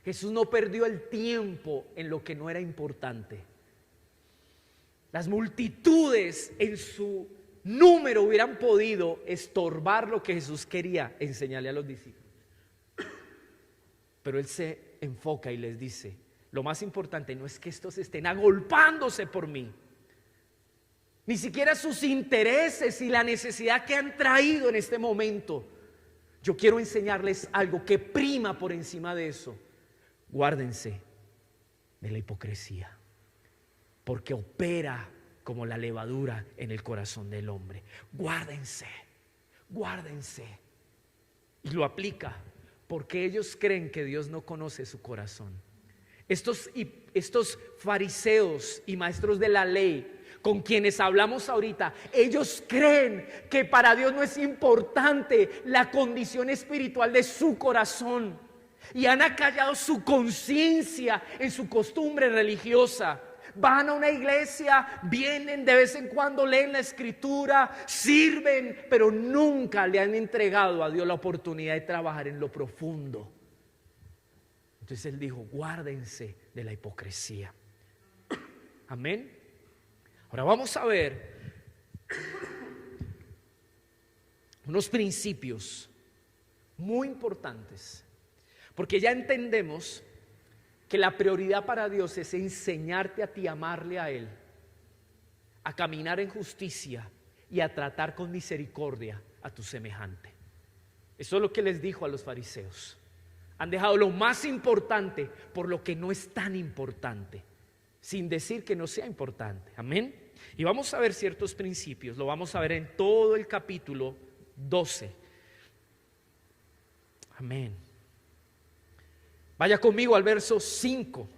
Jesús no perdió el tiempo en lo que no era importante. Las multitudes en su número hubieran podido estorbar lo que Jesús quería enseñarle a los discípulos. Pero Él se enfoca y les dice: lo más importante no es que estos estén agolpándose por mí, ni siquiera sus intereses y la necesidad que han traído en este momento. Yo quiero enseñarles algo que prima por encima de eso. Guárdense de la hipocresía, porque opera como la levadura en el corazón del hombre. Guárdense, guárdense. Y lo aplica porque ellos creen que Dios no conoce su corazón. Estos fariseos y maestros de la ley con quienes hablamos ahorita, ellos creen que para Dios no es importante la condición espiritual de su corazón. Y han acallado su conciencia en su costumbre religiosa. Van a una iglesia, vienen de vez en cuando, leen la escritura, sirven, pero nunca le han entregado a Dios la oportunidad de trabajar en lo profundo. Entonces Él dijo: guárdense de la hipocresía. Amén. Ahora vamos a ver unos principios muy importantes. Porque ya entendemos que la prioridad para Dios es enseñarte a ti a amarle a Él, a caminar en justicia y a tratar con misericordia a tu semejante. Eso es lo que les dijo a los fariseos. Han dejado lo más importante por lo que no es tan importante, sin decir que no sea importante. Amén. Y vamos a ver ciertos principios. Lo vamos a ver en todo el capítulo 12. Amén. Vaya conmigo al verso 5.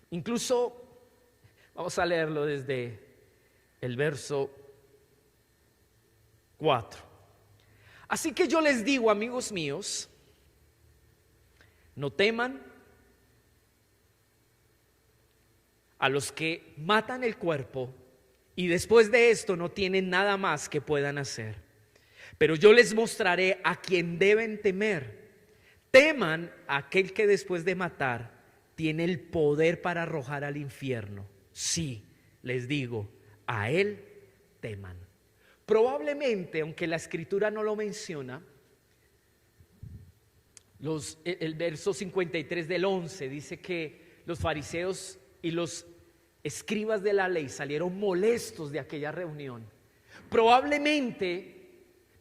Incluso vamos a leerlo desde el verso 4. Así que yo les digo, amigos míos, no teman a los que matan el cuerpo y después de esto no tienen nada más que puedan hacer. Pero yo les mostraré a quien deben temer. Teman a aquel que después de matar tiene el poder para arrojar al infierno. Sí, les digo, a él teman. Probablemente, aunque la escritura no lo menciona, el verso 53 del 11 dice que los fariseos y los escribas de la ley salieron molestos de aquella reunión. Probablemente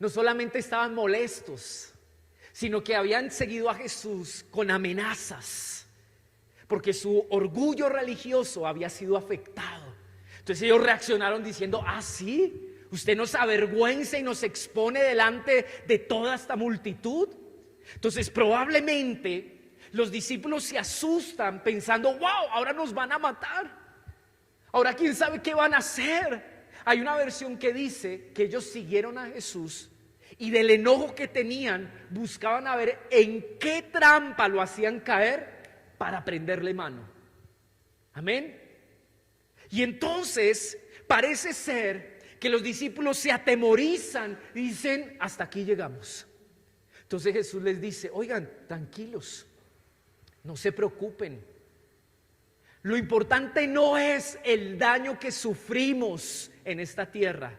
no solamente estaban molestos, sino que habían seguido a Jesús con amenazas, porque su orgullo religioso había sido afectado. Entonces ellos reaccionaron diciendo: ¿ah, sí? ¿Usted nos avergüenza y nos expone delante de toda esta multitud? Entonces probablemente los discípulos se asustan pensando: wow, ahora nos van a matar. Ahora quién sabe qué van a hacer. Hay una versión que dice que ellos siguieron a Jesús y del enojo que tenían buscaban a ver en qué trampa lo hacían caer para prenderle mano. Amén. Y entonces parece ser que los discípulos se atemorizan y dicen: hasta aquí llegamos. Entonces Jesús les dice: oigan, tranquilos, no se preocupen. Lo importante no es el daño que sufrimos en esta tierra,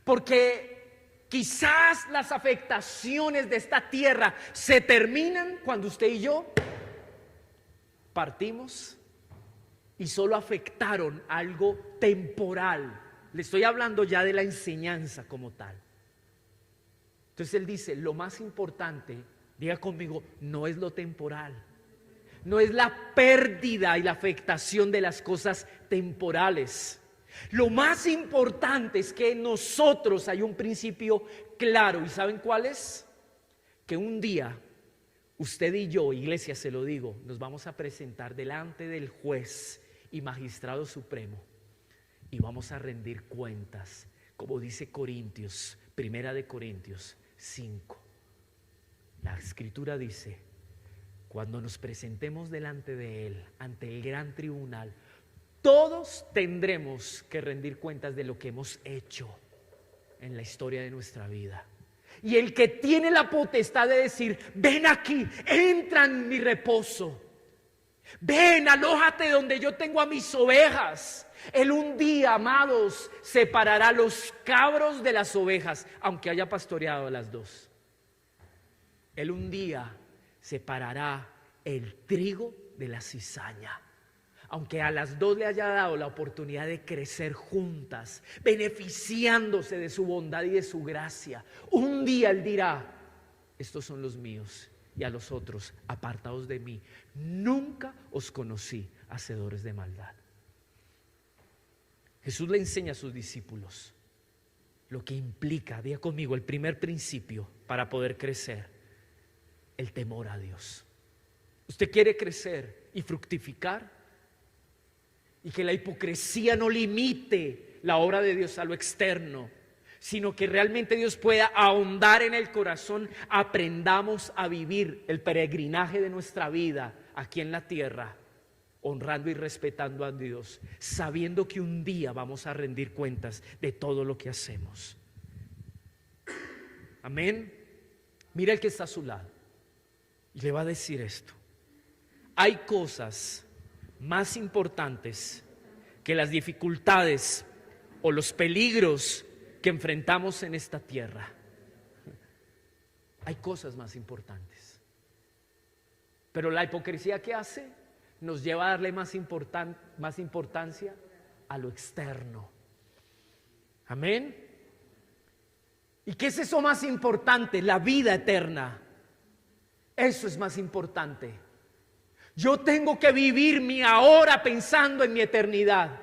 porque quizás las afectaciones de esta tierra se terminan cuando usted y yo partimos y solo afectaron algo temporal. Le estoy hablando ya de la enseñanza como tal. Entonces él dice: lo más importante, diga conmigo, no es lo temporal, no es la pérdida y la afectación de las cosas temporales. Lo más importante es que en nosotros hay un principio claro. ¿Y saben cuál es? Que un día usted y yo, iglesia, se lo digo, nos vamos a presentar delante del juez y magistrado supremo y vamos a rendir cuentas, como dice Corintios, Primera de Corintios 5. La escritura dice: cuando nos presentemos delante de él, ante el gran tribunal, todos tendremos que rendir cuentas de lo que hemos hecho en la historia de nuestra vida. Y el que tiene la potestad de decir: ven aquí, entra en mi reposo, ven, alójate donde yo tengo a mis ovejas. Él un día, amados, separará los cabros de las ovejas, aunque haya pastoreado a las dos. Él un día separará el trigo de la cizaña, aunque a las dos le haya dado la oportunidad de crecer juntas, beneficiándose de su bondad y de su gracia. Un día él dirá: estos son los míos, y a los otros: apartaos de mí, nunca os conocí, hacedores de maldad. Jesús le enseña a sus discípulos lo que implica, diga conmigo, el primer principio para poder crecer: el temor a Dios. ¿Usted quiere crecer y fructificar? Y que la hipocresía no limite la obra de Dios a lo externo, sino que realmente Dios pueda ahondar en el corazón. Aprendamos a vivir el peregrinaje de nuestra vida aquí en la tierra, honrando y respetando a Dios, sabiendo que un día vamos a rendir cuentas de todo lo que hacemos. Amén. Mira el que está a su lado y le va a decir esto: hay cosas más importantes que las dificultades o los peligros que enfrentamos en esta tierra. Hay cosas más importantes. Pero la hipocresía, ¿qué hace? Nos lleva a darle más importancia a lo externo. Amén. ¿Y qué es eso más importante? La vida eterna. Eso es más importante. Yo tengo que vivir mi ahora pensando en mi eternidad.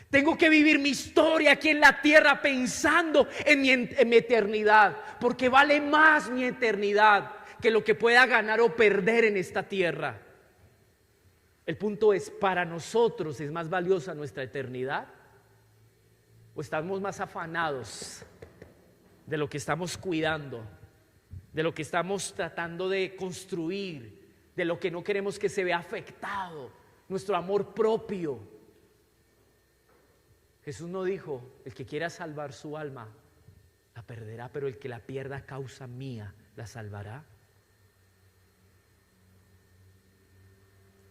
Tengo que vivir mi historia aquí en la tierra pensando en mi eternidad, porque vale más mi eternidad que lo que pueda ganar o perder en esta tierra. El punto es, ¿para nosotros es más valiosa nuestra eternidad? ¿O estamos más afanados de lo que estamos cuidando, de lo que estamos tratando de construir, de lo que no queremos que se vea afectado, nuestro amor propio? Jesús no dijo, el que quiera salvar su alma la perderá, pero el que la pierda a causa mía la salvará.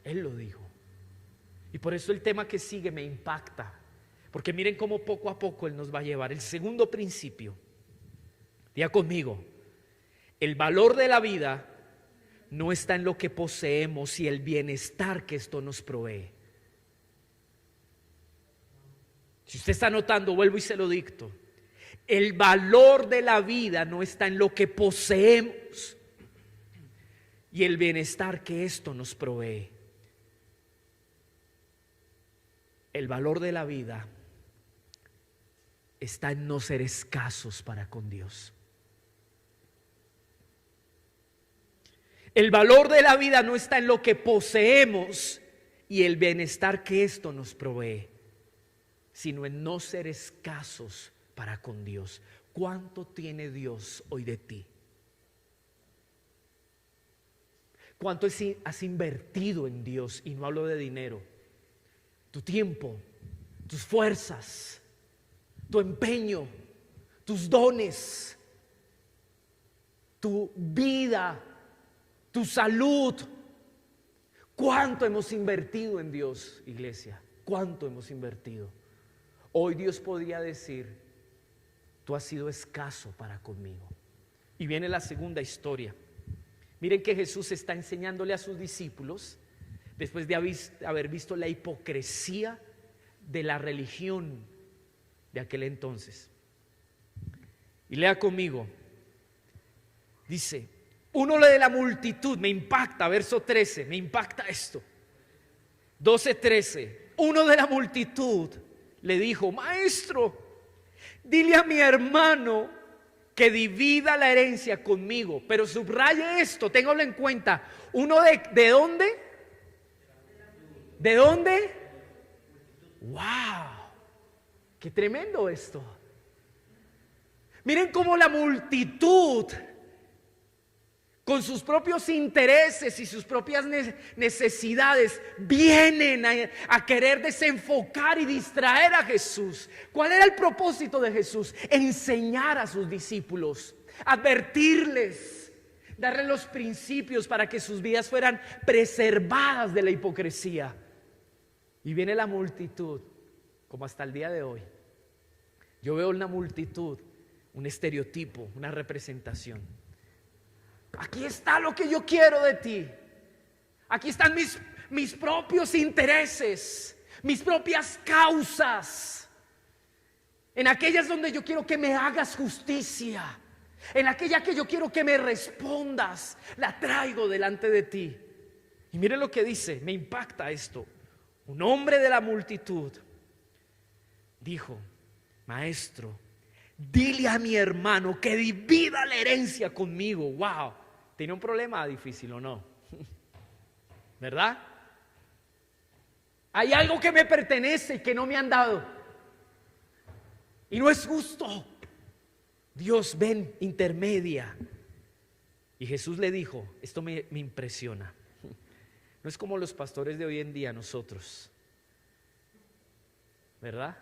Él lo dijo. Y por eso el tema que sigue me impacta, porque miren cómo poco a poco Él nos va a llevar. El segundo principio, diga conmigo, el valor de la vida no está en lo que poseemos y el bienestar que esto nos provee. Si usted está notando, vuelvo y se lo dicto. El valor de la vida no está en lo que poseemos y el bienestar que esto nos provee. El valor de la vida está en no ser escasos para con Dios. El valor de la vida no está en lo que poseemos y el bienestar que esto nos provee, sino en no ser escasos para con Dios. ¿Cuánto tiene Dios hoy de ti? ¿Cuánto has invertido en Dios? Y no hablo de dinero. Tu tiempo, tus fuerzas, tu empeño, tus dones, tu vida, tu salud. ¿Cuánto hemos invertido en Dios, iglesia? ¿Cuánto hemos invertido? Hoy Dios podría decir, tú has sido escaso para conmigo. Y viene la segunda historia. Miren que Jesús está enseñándole a sus discípulos, después de haber visto la hipocresía de la religión de aquel entonces. Y lea conmigo. Dice, uno de la multitud, me impacta, verso 13, me impacta esto. 12:13, uno de la multitud le dijo, maestro, dile a mi hermano que divida la herencia conmigo. Pero subraye esto, téngalo en cuenta. ¿Uno de dónde? ¿De dónde? ¡Wow! ¡Qué tremendo esto! Miren cómo la multitud, con sus propios intereses y sus propias necesidades, vienen a querer desenfocar y distraer a Jesús. ¿Cuál era el propósito de Jesús? Enseñar a sus discípulos, advertirles, darles los principios para que sus vidas fueran preservadas de la hipocresía. Y viene la multitud, como hasta el día de hoy. Yo veo una multitud, un estereotipo, una representación. Aquí está lo que yo quiero de ti. Aquí están mis propios intereses, mis propias causas. En aquellas donde yo quiero que me hagas justicia, en aquella que yo quiero que me respondas, la traigo delante de ti. Y miren lo que dice, me impacta esto. Un hombre de la multitud dijo, maestro, dile a mi hermano que divida la herencia conmigo. Wow, tiene un problema difícil, ¿o no? ¿Verdad? Hay algo que me pertenece y que no me han dado, y no es justo. Dios, ven, intermedia. Y Jesús le dijo, esto me impresiona. No es como los pastores de hoy en día, nosotros, ¿verdad?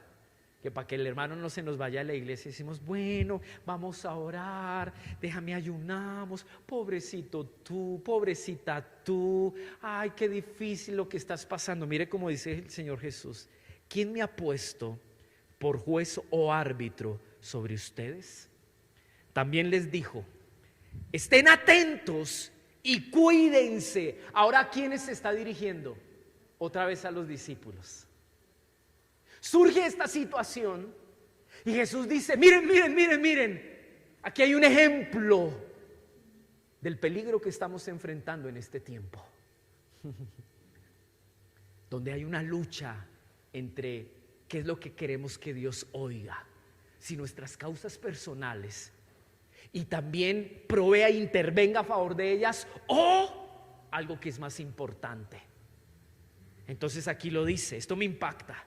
Que para que el hermano no se nos vaya a la iglesia decimos, bueno, vamos a orar, déjame ayunamos, pobrecito tú, pobrecita tú, ay, qué difícil lo que estás pasando. Mire cómo dice el Señor Jesús, ¿quién me ha puesto por juez o árbitro sobre ustedes? También les dijo, estén atentos y cuídense. Ahora, ¿a quiénes se está dirigiendo? Otra vez a los discípulos. Surge esta situación y Jesús dice: miren, miren, miren, miren, aquí hay un ejemplo del peligro que estamos enfrentando en este tiempo, donde hay una lucha entre qué es lo que queremos que Dios oiga, si nuestras causas personales, y también provea e intervenga a favor de ellas, o algo que es más importante. Entonces aquí lo dice, esto me impacta.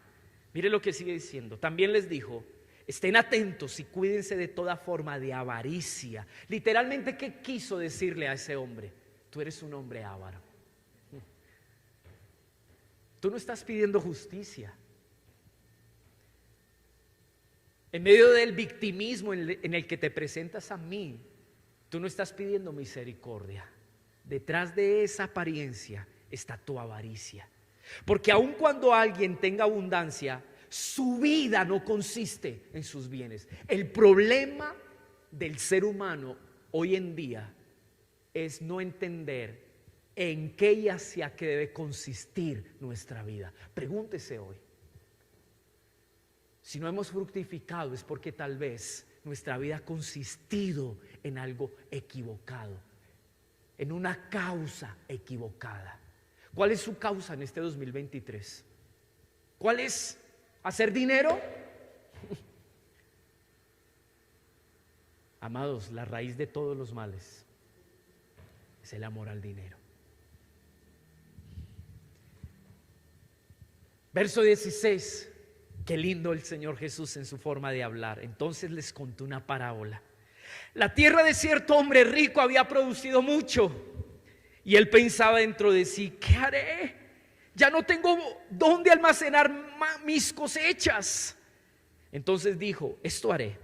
Mire lo que sigue diciendo. También les dijo: estén atentos y cuídense de toda forma de avaricia. Literalmente, ¿qué quiso decirle a ese hombre? Tú eres un hombre avaro. Tú no estás pidiendo justicia. En medio del victimismo en el que te presentas a mí, tú no estás pidiendo misericordia. Detrás de esa apariencia está tu avaricia. Porque aun cuando alguien tenga abundancia, su vida no consiste en sus bienes. El problema del ser humano hoy en día es no entender en qué y hacia qué debe consistir nuestra vida. Pregúntese hoy: si no hemos fructificado, es porque tal vez nuestra vida ha consistido en algo equivocado, en una causa equivocada. ¿Cuál es su causa en este 2023? ¿Cuál es? ¿Hacer dinero? Amados, la raíz de todos los males es el amor al dinero. Verso 16. Qué lindo el Señor Jesús en su forma de hablar. Entonces les contó una parábola. La tierra de cierto hombre rico había producido mucho, y él pensaba dentro de sí: ¿qué haré? Ya no tengo dónde almacenar mis cosechas. Entonces dijo: esto haré: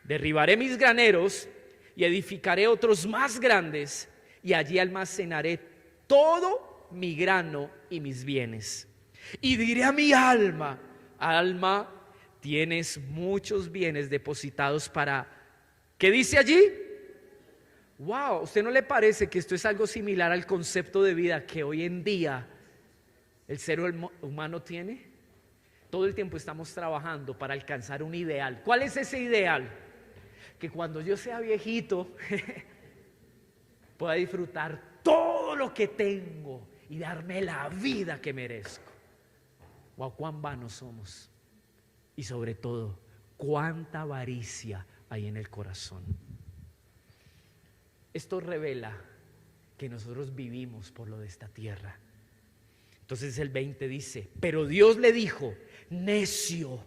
derribaré mis graneros y edificaré otros más grandes, y allí almacenaré todo mi grano y mis bienes. Y diré a mi alma: alma, tienes muchos bienes depositados para... ¿Qué dice allí? Wow, ¿usted no le parece que esto es algo similar al concepto de vida que hoy en día el ser humano tiene? Todo el tiempo estamos trabajando para alcanzar un ideal. ¿Cuál es ese ideal? Que cuando yo sea viejito pueda disfrutar todo lo que tengo y darme la vida que merezco. Wow, cuán vanos somos. Y sobre todo, cuánta avaricia hay en el corazón. Esto revela que nosotros vivimos por lo de esta tierra. Entonces el 20 dice: pero Dios le dijo: necio,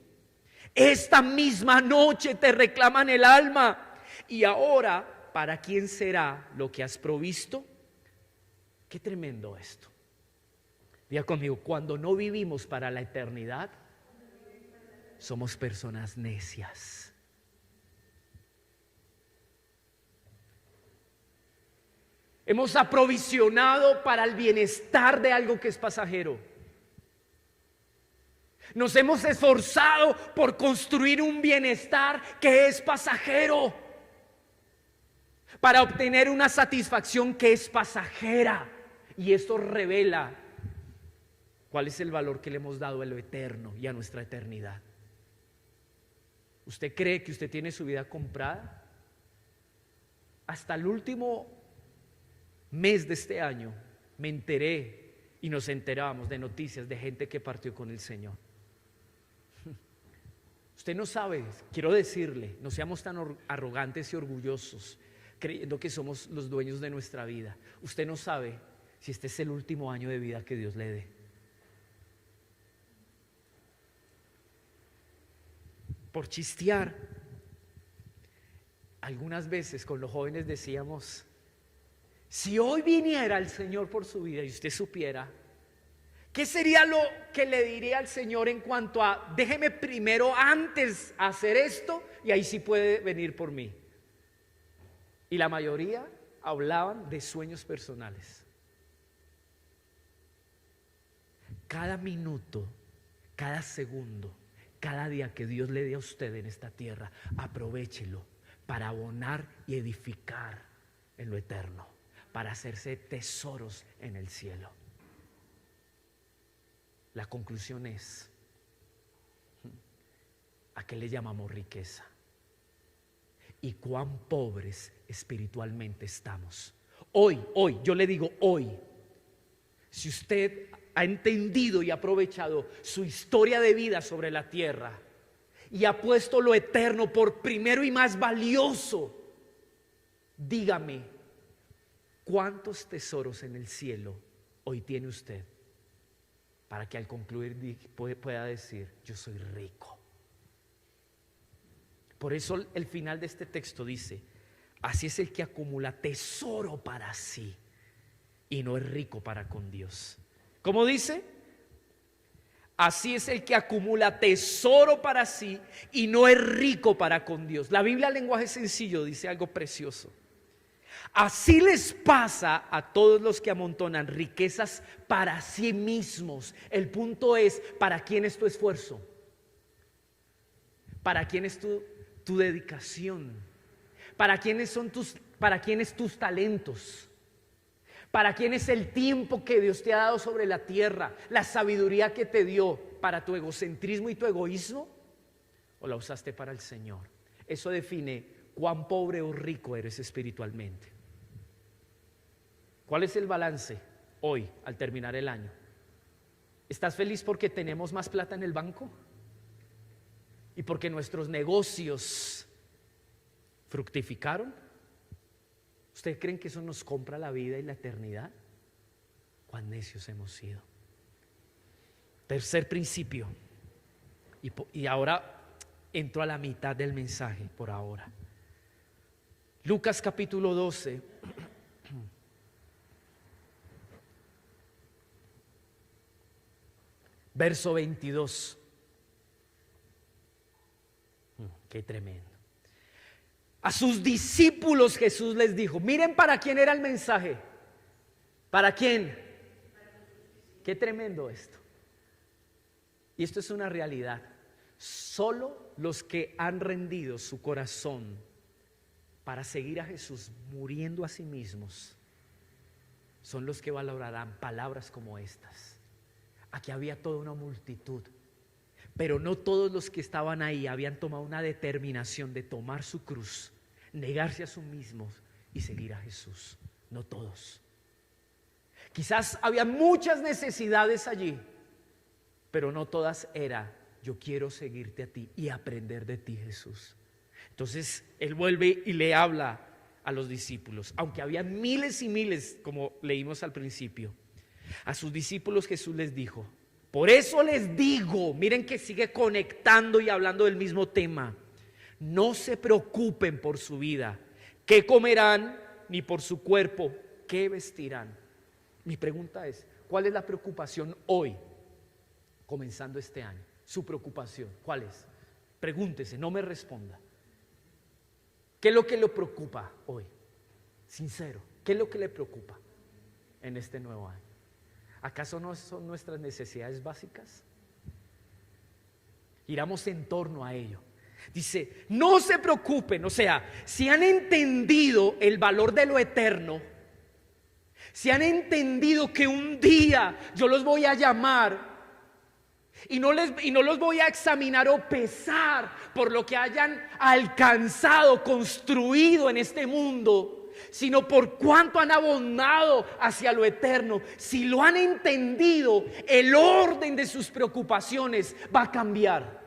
esta misma noche te reclaman el alma, y ahora, ¿para quién será lo que has provisto? Qué tremendo esto. Diga conmigo: cuando no vivimos para la eternidad, somos personas necias. Hemos aprovisionado para el bienestar de algo que es pasajero. Nos hemos esforzado por construir un bienestar que es pasajero, para obtener una satisfacción que es pasajera. Y esto revela cuál es el valor que le hemos dado a lo eterno y a nuestra eternidad. ¿Usted cree que usted tiene su vida comprada? Hasta el último mes de este año me enteré y nos enterábamos de noticias de gente que partió con el Señor. Usted no sabe, quiero decirle, no seamos tan arrogantes y orgullosos creyendo que somos los dueños de nuestra vida. Usted no sabe si este es el último año de vida que Dios le dé. Por chistear, algunas veces con los jóvenes decíamos: si hoy viniera el Señor por su vida y usted supiera, ¿qué sería lo que le diría al Señor en cuanto a: déjeme primero antes hacer esto y ahí sí puede venir por mí? Y la mayoría hablaban de sueños personales. Cada minuto, cada segundo, cada día que Dios le dé a usted en esta tierra, aprovéchelo para abonar y edificar en lo eterno, para hacerse tesoros en el cielo. La conclusión es: ¿A qué le llamamos riqueza? Y cuán pobres espiritualmente estamos. Hoy, yo le digo hoy, si usted ha entendido y aprovechado su historia de vida sobre la tierra y ha puesto lo eterno por primero y más valioso, dígame, ¿cuántos tesoros en el cielo hoy tiene usted? Para que al concluir pueda decir, yo soy rico. Por eso el final de este texto dice, así es el que acumula tesoro para sí y no es rico para con Dios. ¿Cómo dice? Así es el que acumula tesoro para sí y no es rico para con Dios. La Biblia, lenguaje sencillo, dice algo precioso. Así les pasa a todos los que amontonan riquezas para sí mismos. El punto es, ¿para quién es tu esfuerzo? ¿Para quién es tu dedicación? ¿Para quién es tus talentos? ¿Para quién es el tiempo que Dios te ha dado sobre la tierra? ¿La sabiduría que te dio para tu egocentrismo y tu egoísmo? ¿O la usaste para el Señor? Eso define cuán pobre o rico eres espiritualmente. ¿Cuál es el balance hoy al terminar el año? ¿Estás feliz porque tenemos más plata en el banco? ¿Y porque nuestros negocios fructificaron? ¿Ustedes creen que eso nos compra la vida y la eternidad? ¿Cuán necios hemos sido? Tercer principio, y ahora entro a la mitad del mensaje por ahora. Lucas capítulo 12. Verso 22. Qué tremendo. A sus discípulos Jesús les dijo, miren para quién era el mensaje. ¿Para quién? Qué tremendo esto. Y esto es una realidad. Solo los que han rendido su corazón para seguir a Jesús, muriendo a sí mismos, son los que valorarán palabras como estas. Aquí había toda una multitud, pero no todos los que estaban ahí habían tomado una determinación de tomar su cruz, negarse a sí mismos y seguir a Jesús. No todos. Quizás había muchas necesidades allí, pero no todas era, yo quiero seguirte a ti y aprender de ti, Jesús. Entonces Él vuelve y le habla a los discípulos, aunque había miles y miles, como leímos al principio. A sus discípulos Jesús les dijo, por eso les digo, miren que sigue conectando y hablando del mismo tema, no se preocupen por su vida, qué comerán, ni por su cuerpo, qué vestirán. Mi pregunta es, ¿cuál es la preocupación hoy, comenzando este año? Su preocupación, ¿cuál es? Pregúntese, no me responda. ¿Qué es lo que le preocupa hoy? Sincero, ¿qué es lo que le preocupa en este nuevo año? ¿Acaso no son nuestras necesidades básicas? Giramos en torno a ello. Dice, no se preocupen, o sea, si han entendido el valor de lo eterno, si han entendido que un día yo los voy a llamar y no los voy a examinar o pesar por lo que hayan alcanzado, construido en este mundo, sino por cuánto han abonado hacia lo eterno. Si lo han entendido, el orden de sus preocupaciones va a cambiar.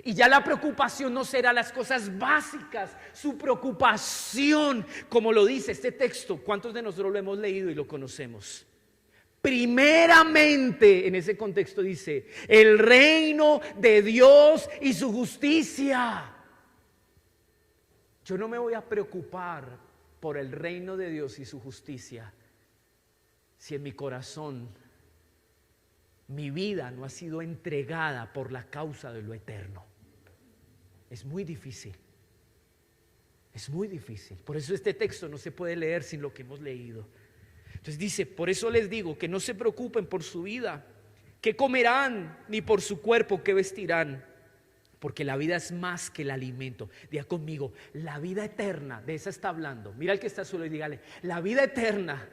Y ya la preocupación no será las cosas básicas. Su preocupación, como lo dice este texto, ¿cuántos de nosotros lo hemos leído y lo conocemos? Primeramente, en ese contexto dice, el reino de Dios y su justicia. Yo no me voy a preocupar por el reino de Dios y su justicia si en mi corazón mi vida no ha sido entregada por la causa de lo eterno. Es muy difícil. Es muy difícil. Por eso este texto no se puede leer sin lo que hemos leído. Entonces dice, por eso les digo que no se preocupen por su vida, qué comerán, ni por su cuerpo, qué vestirán, porque la vida es más que el alimento. Diga conmigo, la vida eterna, de esa está hablando. Mira al que está solo y dígale, la vida eterna,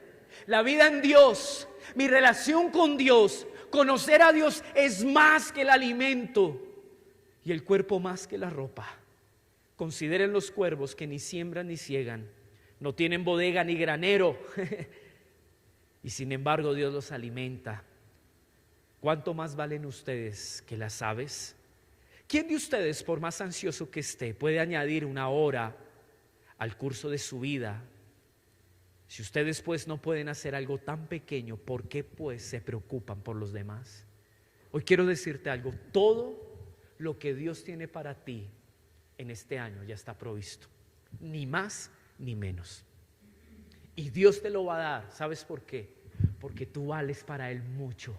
la vida en Dios, mi relación con Dios, conocer a Dios es más que el alimento. y el cuerpo más que la ropa. Consideren los cuervos que ni siembran ni siegan, no tienen bodega ni granero, y sin embargo Dios los alimenta. ¿Cuánto más valen ustedes que las aves? ¿Quién de ustedes, por más ansioso que esté, puede añadir una hora al curso de su vida? Si ustedes pues no pueden hacer algo tan pequeño, ¿por qué pues se preocupan por los demás? Hoy quiero decirte algo: todo lo que Dios tiene para ti en este año ya está provisto, ni más ni menos. Y Dios te lo va a dar. ¿Sabes por qué? Porque tú vales para Él mucho,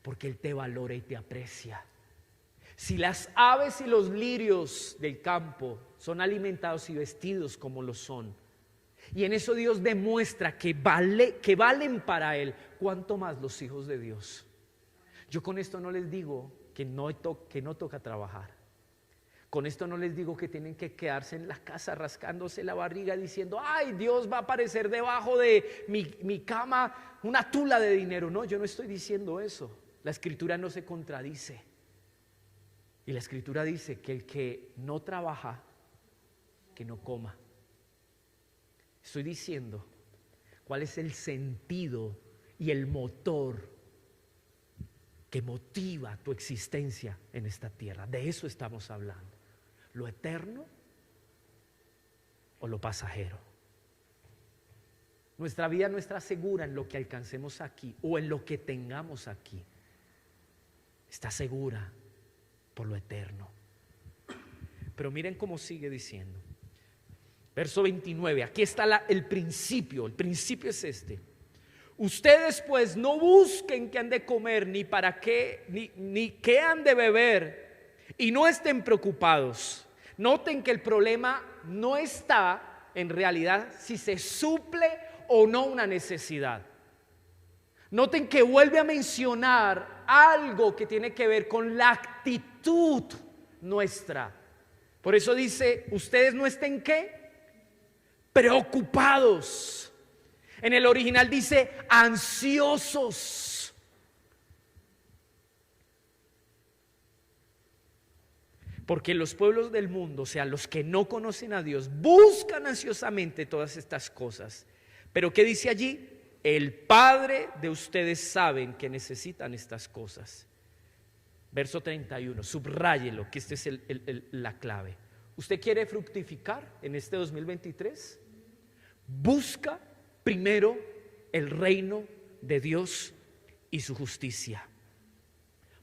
porque Él te valora y te aprecia. Si las aves y los lirios del campo son alimentados y vestidos como lo son, y en eso Dios demuestra que valen para Él, ¿cuánto más los hijos de Dios? Yo con esto no les digo que no toca trabajar. Con esto no les digo que tienen que quedarse en la casa rascándose la barriga diciendo: ay, Dios va a aparecer debajo de mi cama una tula de dinero. No, yo no estoy diciendo eso. La Escritura no se contradice. Y la Escritura dice que el que no trabaja, que no coma. Estoy diciendo cuál es el sentido y el motor que motiva tu existencia en esta tierra. De eso estamos hablando. ¿Lo eterno o lo pasajero? Nuestra vida no está segura en lo que alcancemos aquí o en lo que tengamos aquí. Está segura por lo eterno. Pero miren cómo sigue diciendo. Verso 29, aquí está el principio. El principio es este: ustedes pues no busquen qué han de comer, ni para qué, ni qué han de beber, y no estén preocupados. Noten que el problema no está en realidad si se suple o no una necesidad. Noten que vuelve a mencionar algo que tiene que ver con la actitud nuestra. Por eso dice: ustedes no estén ¿qué? Preocupados. En el original dice ansiosos. Porque los pueblos del mundo, o sea, los que no conocen a Dios, buscan ansiosamente todas estas cosas. Pero ¿qué dice allí? El Padre de ustedes saben que necesitan estas cosas. Verso 31, subráyelo, que esta es la clave. ¿Usted quiere fructificar en este 2023? Busca primero el reino de Dios y su justicia.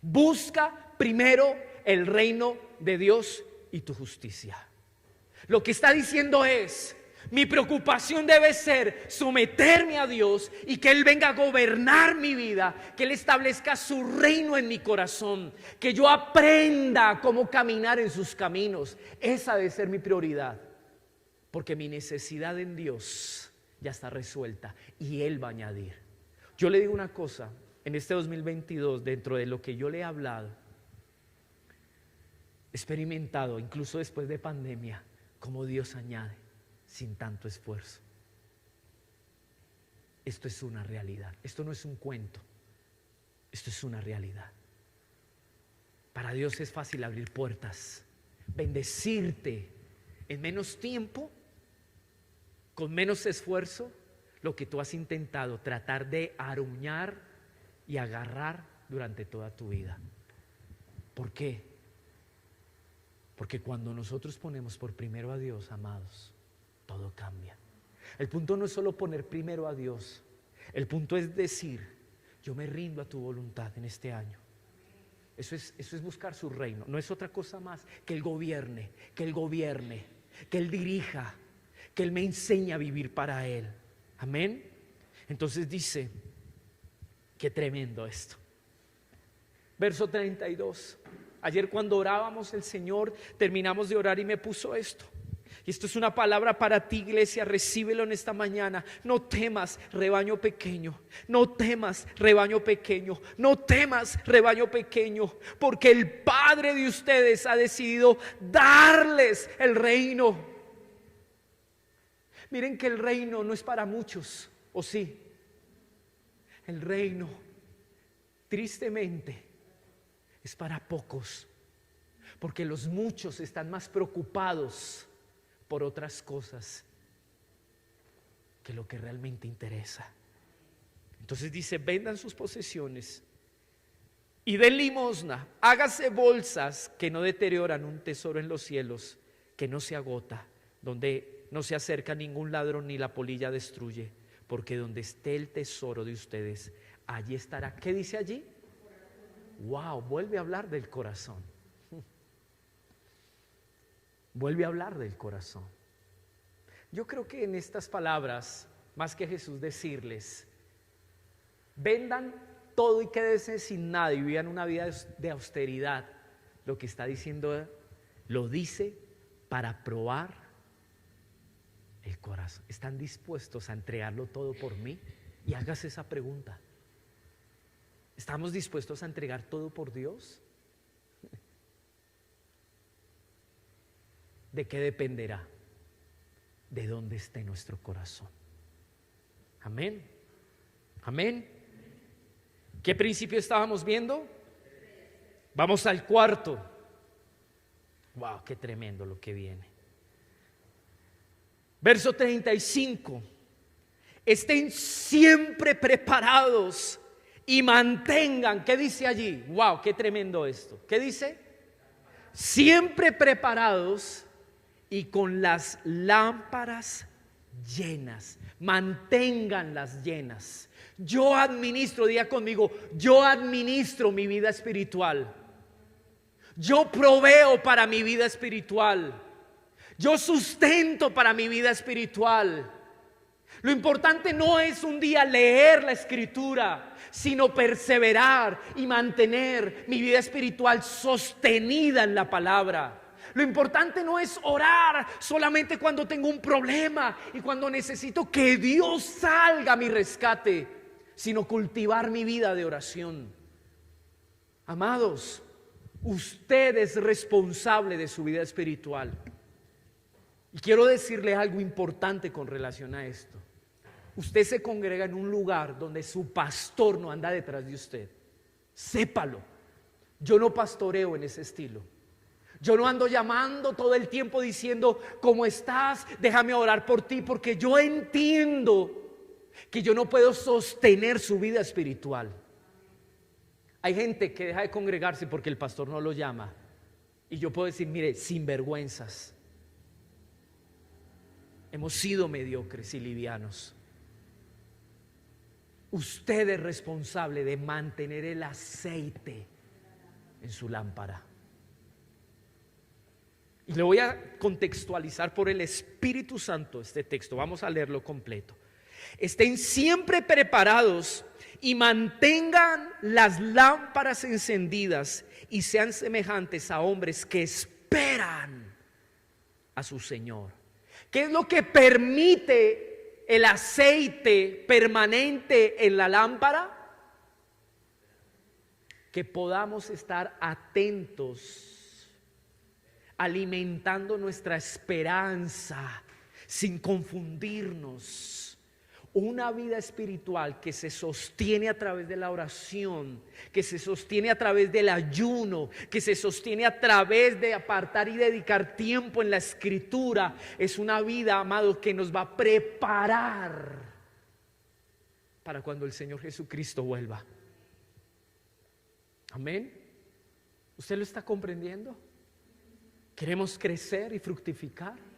Busca primero el reino de Dios y tu justicia. Lo que está diciendo es: mi preocupación debe ser someterme a Dios y que Él venga a gobernar mi vida, que Él establezca su reino en mi corazón, que yo aprenda cómo caminar en sus caminos. Esa debe ser mi prioridad, porque mi necesidad en Dios ya está resuelta y Él va a añadir. Yo le digo una cosa: en este 2022, dentro de lo que yo le he hablado, he experimentado, incluso después de pandemia, cómo Dios añade sin tanto esfuerzo. Esto es una realidad. Esto no es un cuento. Esto es una realidad. Para Dios es fácil abrir puertas, bendecirte en menos tiempo, con menos esfuerzo, lo que tú has intentado tratar de aruñar y agarrar durante toda tu vida. ¿Por qué? Porque cuando nosotros ponemos por primero a Dios, amados, todo cambia. El punto no es solo poner primero a Dios. El punto es decir: yo me rindo a tu voluntad en este año. Eso es buscar su reino. No es otra cosa más que Él gobierne, que Él dirija, que Él me enseñe a vivir para Él. Amén. Entonces dice: qué tremendo esto. Verso 32. Ayer cuando orábamos, el Señor terminamos de orar y me puso esto. Y esto es una palabra para ti, iglesia. Recíbelo en esta mañana. No temas, rebaño pequeño. No temas, rebaño pequeño. No temas, rebaño pequeño. Porque el Padre de ustedes ha decidido darles el reino. Miren que el reino no es para muchos, ¿o sí? El reino, tristemente, es para pocos. Porque los muchos están más preocupados por otras cosas que lo que realmente interesa. Entonces dice: vendan sus posesiones y den limosna, hágase bolsas que no deterioran, un tesoro en los cielos que no se agota, donde no se acerca ningún ladrón ni la polilla destruye, porque donde esté el tesoro de ustedes, allí estará. ¿Qué dice allí? Wow, vuelve a hablar del corazón. Vuelve a hablar del corazón. Yo creo que en estas palabras, más que Jesús decirles: vendan todo y quédense sin nada y vivan una vida de austeridad, lo que está diciendo, lo dice para probar el corazón. ¿Están dispuestos a entregarlo todo por mí? Y hágase esa pregunta: ¿estamos dispuestos a entregar todo por Dios? ¿De qué dependerá? De dónde esté nuestro corazón. Amén. Amén. ¿Qué principio estábamos viendo? Vamos al cuarto. Wow, qué tremendo lo que viene. Verso 35. Estén siempre preparados y mantengan. ¿Qué dice allí? Wow, qué tremendo esto. ¿Qué dice? Siempre preparados y con las lámparas llenas. Manténganlas llenas. Yo administro, diga conmigo, yo administro mi vida espiritual. Yo proveo para mi vida espiritual. Yo sustento para mi vida espiritual. Lo importante no es un día leer la escritura, sino perseverar y mantener mi vida espiritual sostenida en la palabra. Lo importante no es orar solamente cuando tengo un problema y cuando necesito que Dios salga a mi rescate, sino cultivar mi vida de oración. Amados, usted es responsable de su vida espiritual. Y quiero decirle algo importante con relación a esto. Usted se congrega en un lugar donde su pastor no anda detrás de usted. Sépalo. Yo no pastoreo en ese estilo. Yo no ando llamando todo el tiempo diciendo: ¿cómo estás? Déjame orar por ti, porque yo entiendo que yo no puedo sostener su vida espiritual. Hay gente que deja de congregarse porque el pastor no lo llama. Y yo puedo decir: mire, sinvergüenzas. Hemos sido mediocres y livianos. Usted es responsable de mantener el aceite en su lámpara. Y le voy a contextualizar por el Espíritu Santo este texto. Vamos a leerlo completo. Estén siempre preparados y mantengan las lámparas encendidas y sean semejantes a hombres que esperan a su Señor. ¿Qué es lo que permite el aceite permanente en la lámpara? Que podamos estar atentos, alimentando nuestra esperanza sin confundirnos. Una vida espiritual que se sostiene a través de la oración, que se sostiene a través del ayuno, que se sostiene a través de apartar y dedicar tiempo en la escritura, es una vida, amado, que nos va a preparar para cuando el Señor Jesucristo vuelva. Amén. ¿Usted lo está comprendiendo? ¿Queremos crecer y fructificar?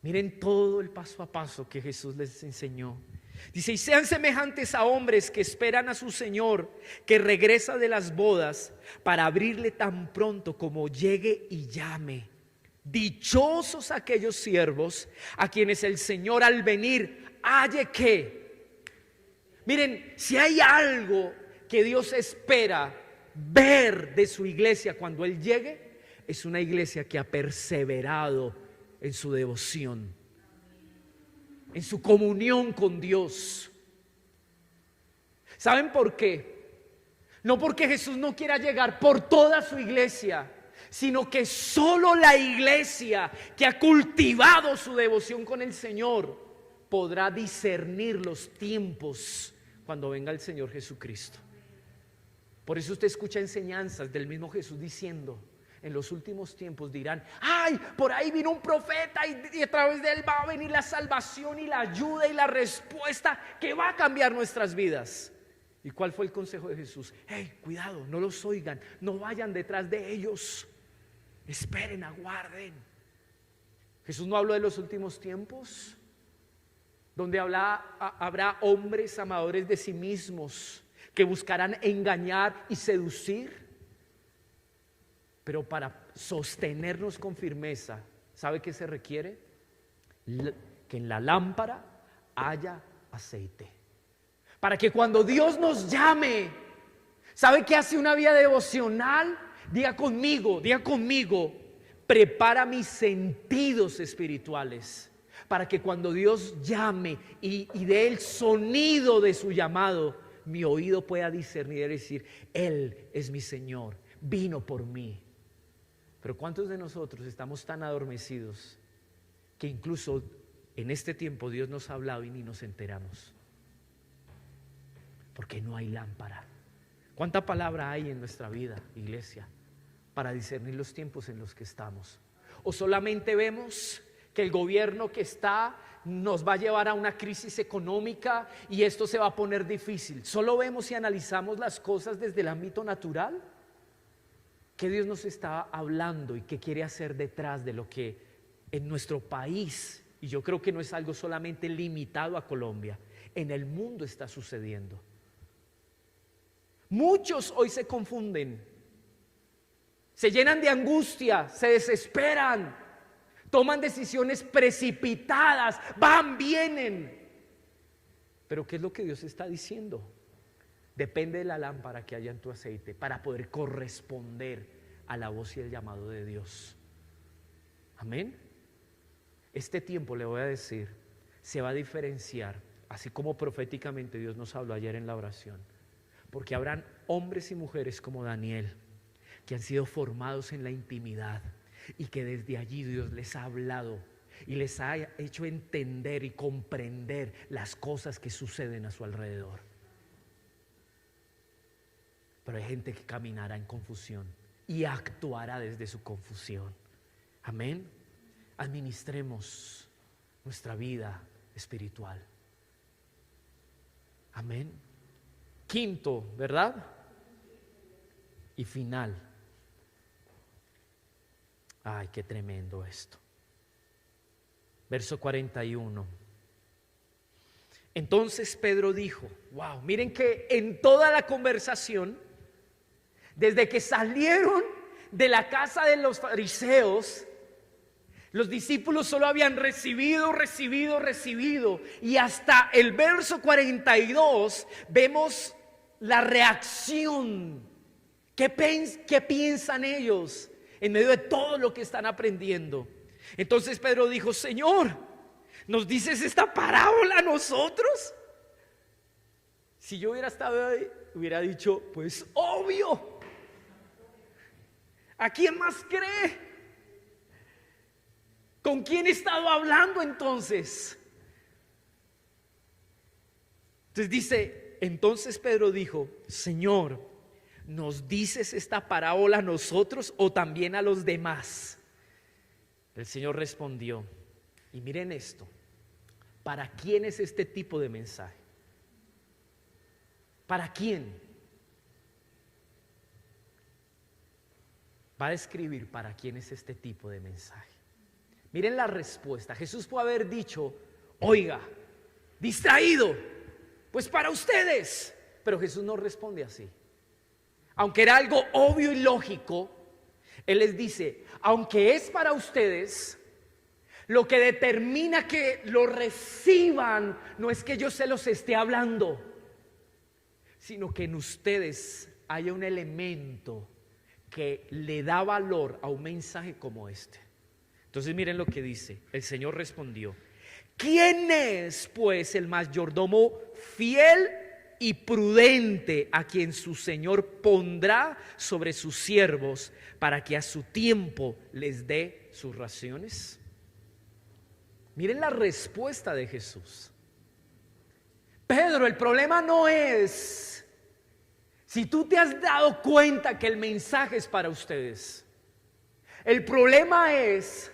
Miren todo el paso a paso que Jesús les enseñó. Dice: y sean semejantes a hombres que esperan a su Señor, que regresa de las bodas, para abrirle tan pronto como llegue y llame. Dichosos aquellos siervos a quienes el Señor al venir halle que. Miren, si hay algo que Dios espera ver de su iglesia cuando Él llegue, es una iglesia que ha perseverado en su devoción, en su comunión con Dios. ¿Saben por qué? No porque Jesús no quiera llegar por toda su iglesia, sino que solo la iglesia que ha cultivado su devoción con el Señor podrá discernir los tiempos cuando venga el Señor Jesucristo. Por eso usted escucha enseñanzas del mismo Jesús diciendo: en los últimos tiempos dirán: ay, por ahí vino un profeta y a través de él va a venir la salvación y la ayuda y la respuesta que va a cambiar nuestras vidas. ¿Y cuál fue el consejo de Jesús? Hey, cuidado, no los oigan, no vayan detrás de ellos, esperen, aguarden. Jesús no habló de los últimos tiempos, donde habrá hombres amadores de sí mismos que buscarán engañar y seducir. Pero para sostenernos con firmeza, ¿sabe qué se requiere? Que en la lámpara haya aceite. Para que cuando Dios nos llame, ¿sabe qué hace una vida devocional? Diga conmigo, prepara mis sentidos espirituales. Para que cuando Dios llame y dé el sonido de su llamado, mi oído pueda discernir y decir: Él es mi Señor, vino por mí. Pero ¿cuántos de nosotros estamos tan adormecidos que incluso en este tiempo Dios nos ha hablado y ni nos enteramos? Porque no hay lámpara. ¿Cuánta palabra hay en nuestra vida, iglesia, para discernir los tiempos en los que estamos? ¿O solamente vemos que el gobierno que está nos va a llevar a una crisis económica y esto se va a poner difícil? ¿Solo vemos y analizamos las cosas desde el ámbito natural? ¿Qué Dios nos está hablando y qué quiere hacer detrás de lo que en nuestro país, y yo creo que no es algo solamente limitado a Colombia, en el mundo está sucediendo? Muchos hoy se confunden, se llenan de angustia, se desesperan, toman decisiones precipitadas, van, vienen. Pero ¿qué es lo que Dios está diciendo? Depende de la lámpara que haya en tu aceite para poder corresponder a la voz y el llamado de Dios. Amén. Este tiempo, le voy a decir, se va a diferenciar, así como proféticamente Dios nos habló ayer en la oración, porque habrán hombres y mujeres como Daniel que han sido formados en la intimidad y que desde allí Dios les ha hablado y les ha hecho entender y comprender las cosas que suceden a su alrededor. Pero hay gente que caminará en confusión y actuará desde su confusión. Amén. Administremos nuestra vida espiritual. Amén. Quinto, ¿verdad? Y final. Ay, qué tremendo esto. Verso 41. Entonces Pedro dijo: wow, miren que en toda la conversación, desde que salieron de la casa de los fariseos, los discípulos solo habían recibido, y hasta el verso 42 vemos la reacción. ¿Qué piensan ellos en medio de todo lo que están aprendiendo? Entonces Pedro dijo: Señor, ¿nos dices esta parábola a nosotros? Si yo hubiera estado ahí, hubiera dicho: pues obvio. ¿A quién más cree? ¿Con quién he estado hablando entonces? Entonces dice: entonces Pedro dijo: Señor, ¿nos dices esta parábola a nosotros o también a los demás? El Señor respondió, y miren esto, ¿para quién es este tipo de mensaje? ¿Para quién? Va a describir para quién es este tipo de mensaje. Miren la respuesta. Jesús puede haber dicho: oiga, distraído, pues para ustedes. Pero Jesús no responde así. Aunque era algo obvio y lógico, Él les dice: aunque es para ustedes, lo que determina que lo reciban no es que yo se los esté hablando, sino que en ustedes haya un elemento que le da valor a un mensaje como este. Entonces miren lo que dice. El Señor respondió: ¿quién es pues el mayordomo fiel y prudente a quien su Señor pondrá sobre sus siervos para que a su tiempo les dé sus raciones? Miren la respuesta de Jesús. Pedro, el problema no es Si tú te has dado cuenta que el mensaje es para ustedes, el problema es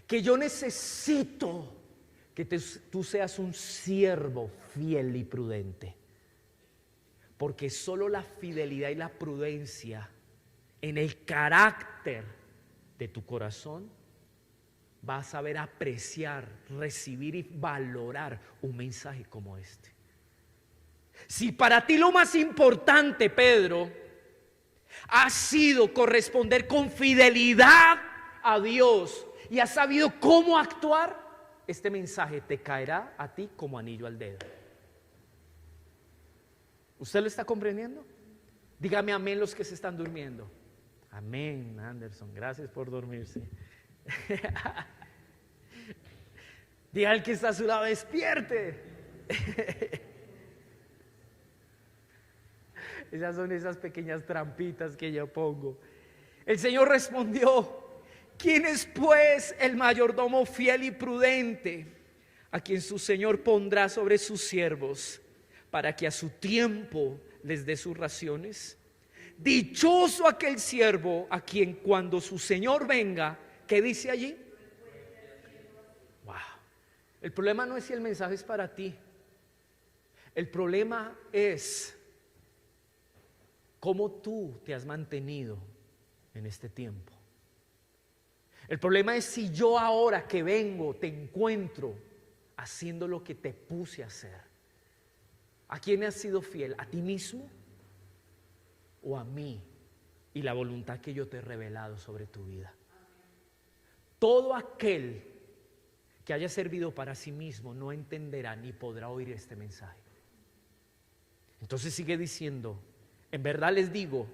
que yo necesito que tú seas un siervo fiel y prudente. Porque solo la fidelidad y la prudencia en el carácter de tu corazón vas a saber apreciar, recibir y valorar un mensaje como este. Si para ti lo más importante, Pedro, ha sido corresponder con fidelidad a Dios y has sabido cómo actuar, este mensaje te caerá a ti como anillo al dedo. ¿Usted lo está comprendiendo? Dígame amén los que se están durmiendo. Amén, Anderson, gracias por dormirse. Diga al que está a su lado, despierte. Esas son esas pequeñas trampitas que yo pongo. El Señor respondió: ¿quién es pues el mayordomo fiel y prudente, a quien su Señor pondrá sobre sus siervos, para que a su tiempo les dé sus raciones? Dichoso aquel siervo a quien cuando su Señor venga, ¿qué dice allí? Wow. El problema no es si el mensaje es para ti. El problema es cómo tú te has mantenido en este tiempo. El problema es si yo ahora que vengo te encuentro haciendo lo que te puse a hacer. ¿A quién has sido fiel? ¿A ti mismo o a mí y la voluntad que yo te he revelado sobre tu vida? Todo aquel que haya servido para sí mismo no entenderá ni podrá oír este mensaje. Entonces sigue diciendo: en verdad les digo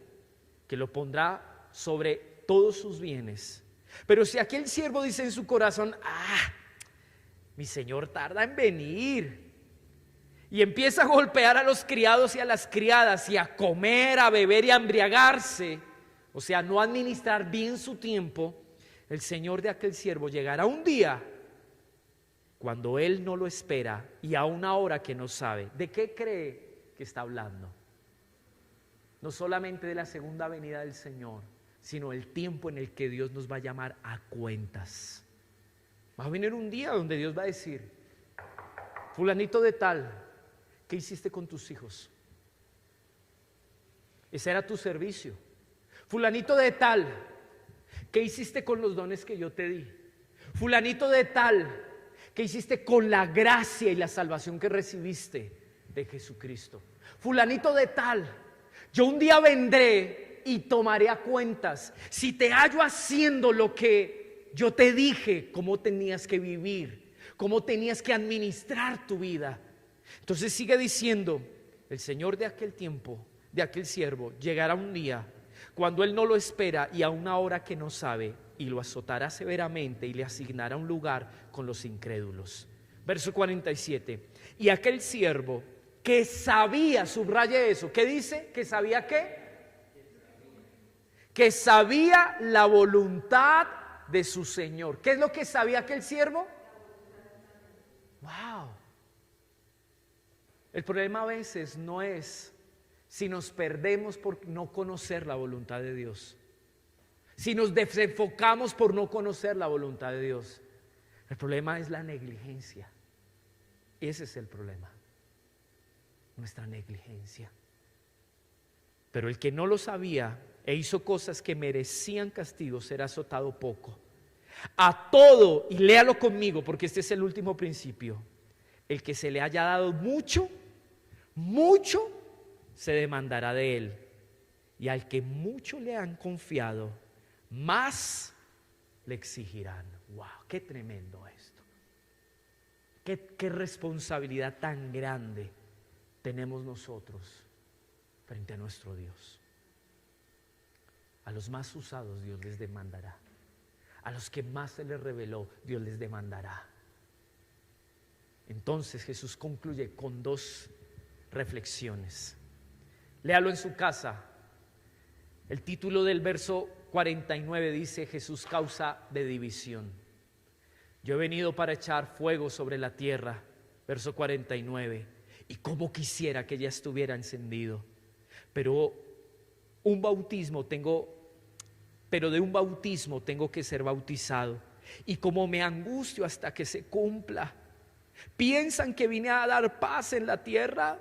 que lo pondrá sobre todos sus bienes. Pero si aquel siervo dice en su corazón: mi señor tarda en venir, y empieza a golpear a los criados y a las criadas, y a comer, a beber y a embriagarse, o sea, no administrar bien su tiempo, el señor de aquel siervo llegará un día cuando él no lo espera y a una hora que no sabe. ¿De qué cree que está hablando? No solamente de la segunda venida del Señor, sino el tiempo en el que Dios nos va a llamar a cuentas. Va a venir un día donde Dios va a decir: fulanito de tal, ¿qué hiciste con tus hijos? Ese era tu servicio. Fulanito de tal, ¿qué hiciste con los dones que yo te di? Fulanito de tal, ¿qué hiciste con la gracia y la salvación que recibiste de Jesucristo? Fulanito de tal, yo un día vendré y tomaré a cuentas. Si te hallo haciendo lo que yo te dije, cómo tenías que vivir, cómo tenías que administrar tu vida. Entonces sigue diciendo: el Señor de aquel tiempo, de aquel siervo, llegará un día cuando él no lo espera y a una hora que no sabe, y lo azotará severamente y le asignará un lugar con los incrédulos. Verso 47. Y aquel siervo que sabía, subraye eso, ¿qué dice? ¿Que sabía qué? Que sabía la voluntad de su Señor. ¿Qué es lo que sabía aquel siervo? Wow. El problema a veces no es si nos perdemos por no conocer la voluntad de Dios, si nos desenfocamos por no conocer la voluntad de Dios. El problema es la negligencia. Ese es el problema, nuestra negligencia. Pero el que no lo sabía e hizo cosas que merecían castigo será azotado poco. A todo, y léalo conmigo porque este es el último principio: el que se le haya dado mucho, mucho se demandará de él, y al que mucho le han confiado, más le exigirán. Wow, qué tremendo esto. Qué responsabilidad tan grande tenemos nosotros frente a nuestro Dios. A los más usados Dios les demandará. A los que más se les reveló Dios les demandará. Entonces Jesús concluye con dos reflexiones. Léalo en su casa. El título del verso 49 dice: Jesús, causa de división. Yo he venido para echar fuego sobre la tierra. Verso 49. Y cómo quisiera que ya estuviera encendido, pero de un bautismo tengo que ser bautizado. Y como me angustio hasta que se cumpla, piensan que vine a dar paz en la tierra.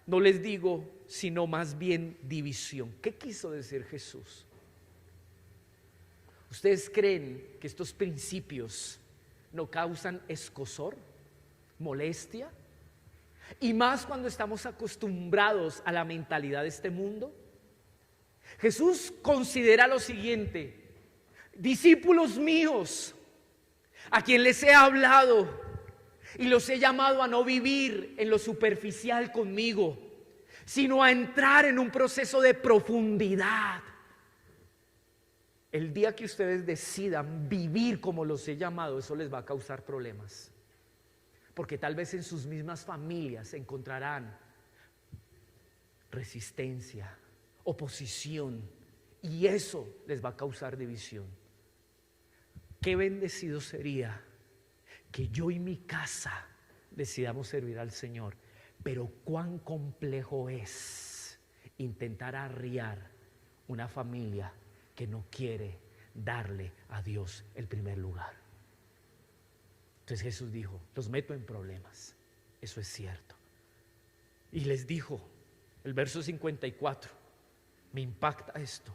No les digo, sino más bien división. ¿Qué quiso decir Jesús? ¿Ustedes creen que estos principios no causan escozor, molestia? Y más cuando estamos acostumbrados a la mentalidad de este mundo. Jesús considera lo siguiente: discípulos míos, a quien les he hablado y los he llamado a no vivir en lo superficial conmigo, sino a entrar en un proceso de profundidad. El día que ustedes decidan vivir como los he llamado, eso les va a causar problemas, porque tal vez en sus mismas familias encontrarán resistencia, oposición, y eso les va a causar división. Qué bendecido sería que yo y mi casa decidamos servir al Señor, pero cuán complejo es intentar arriar una familia que no quiere darle a Dios el primer lugar. Entonces Jesús dijo: los meto en problemas. Eso es cierto. Y les dijo, el verso 54, me impacta esto.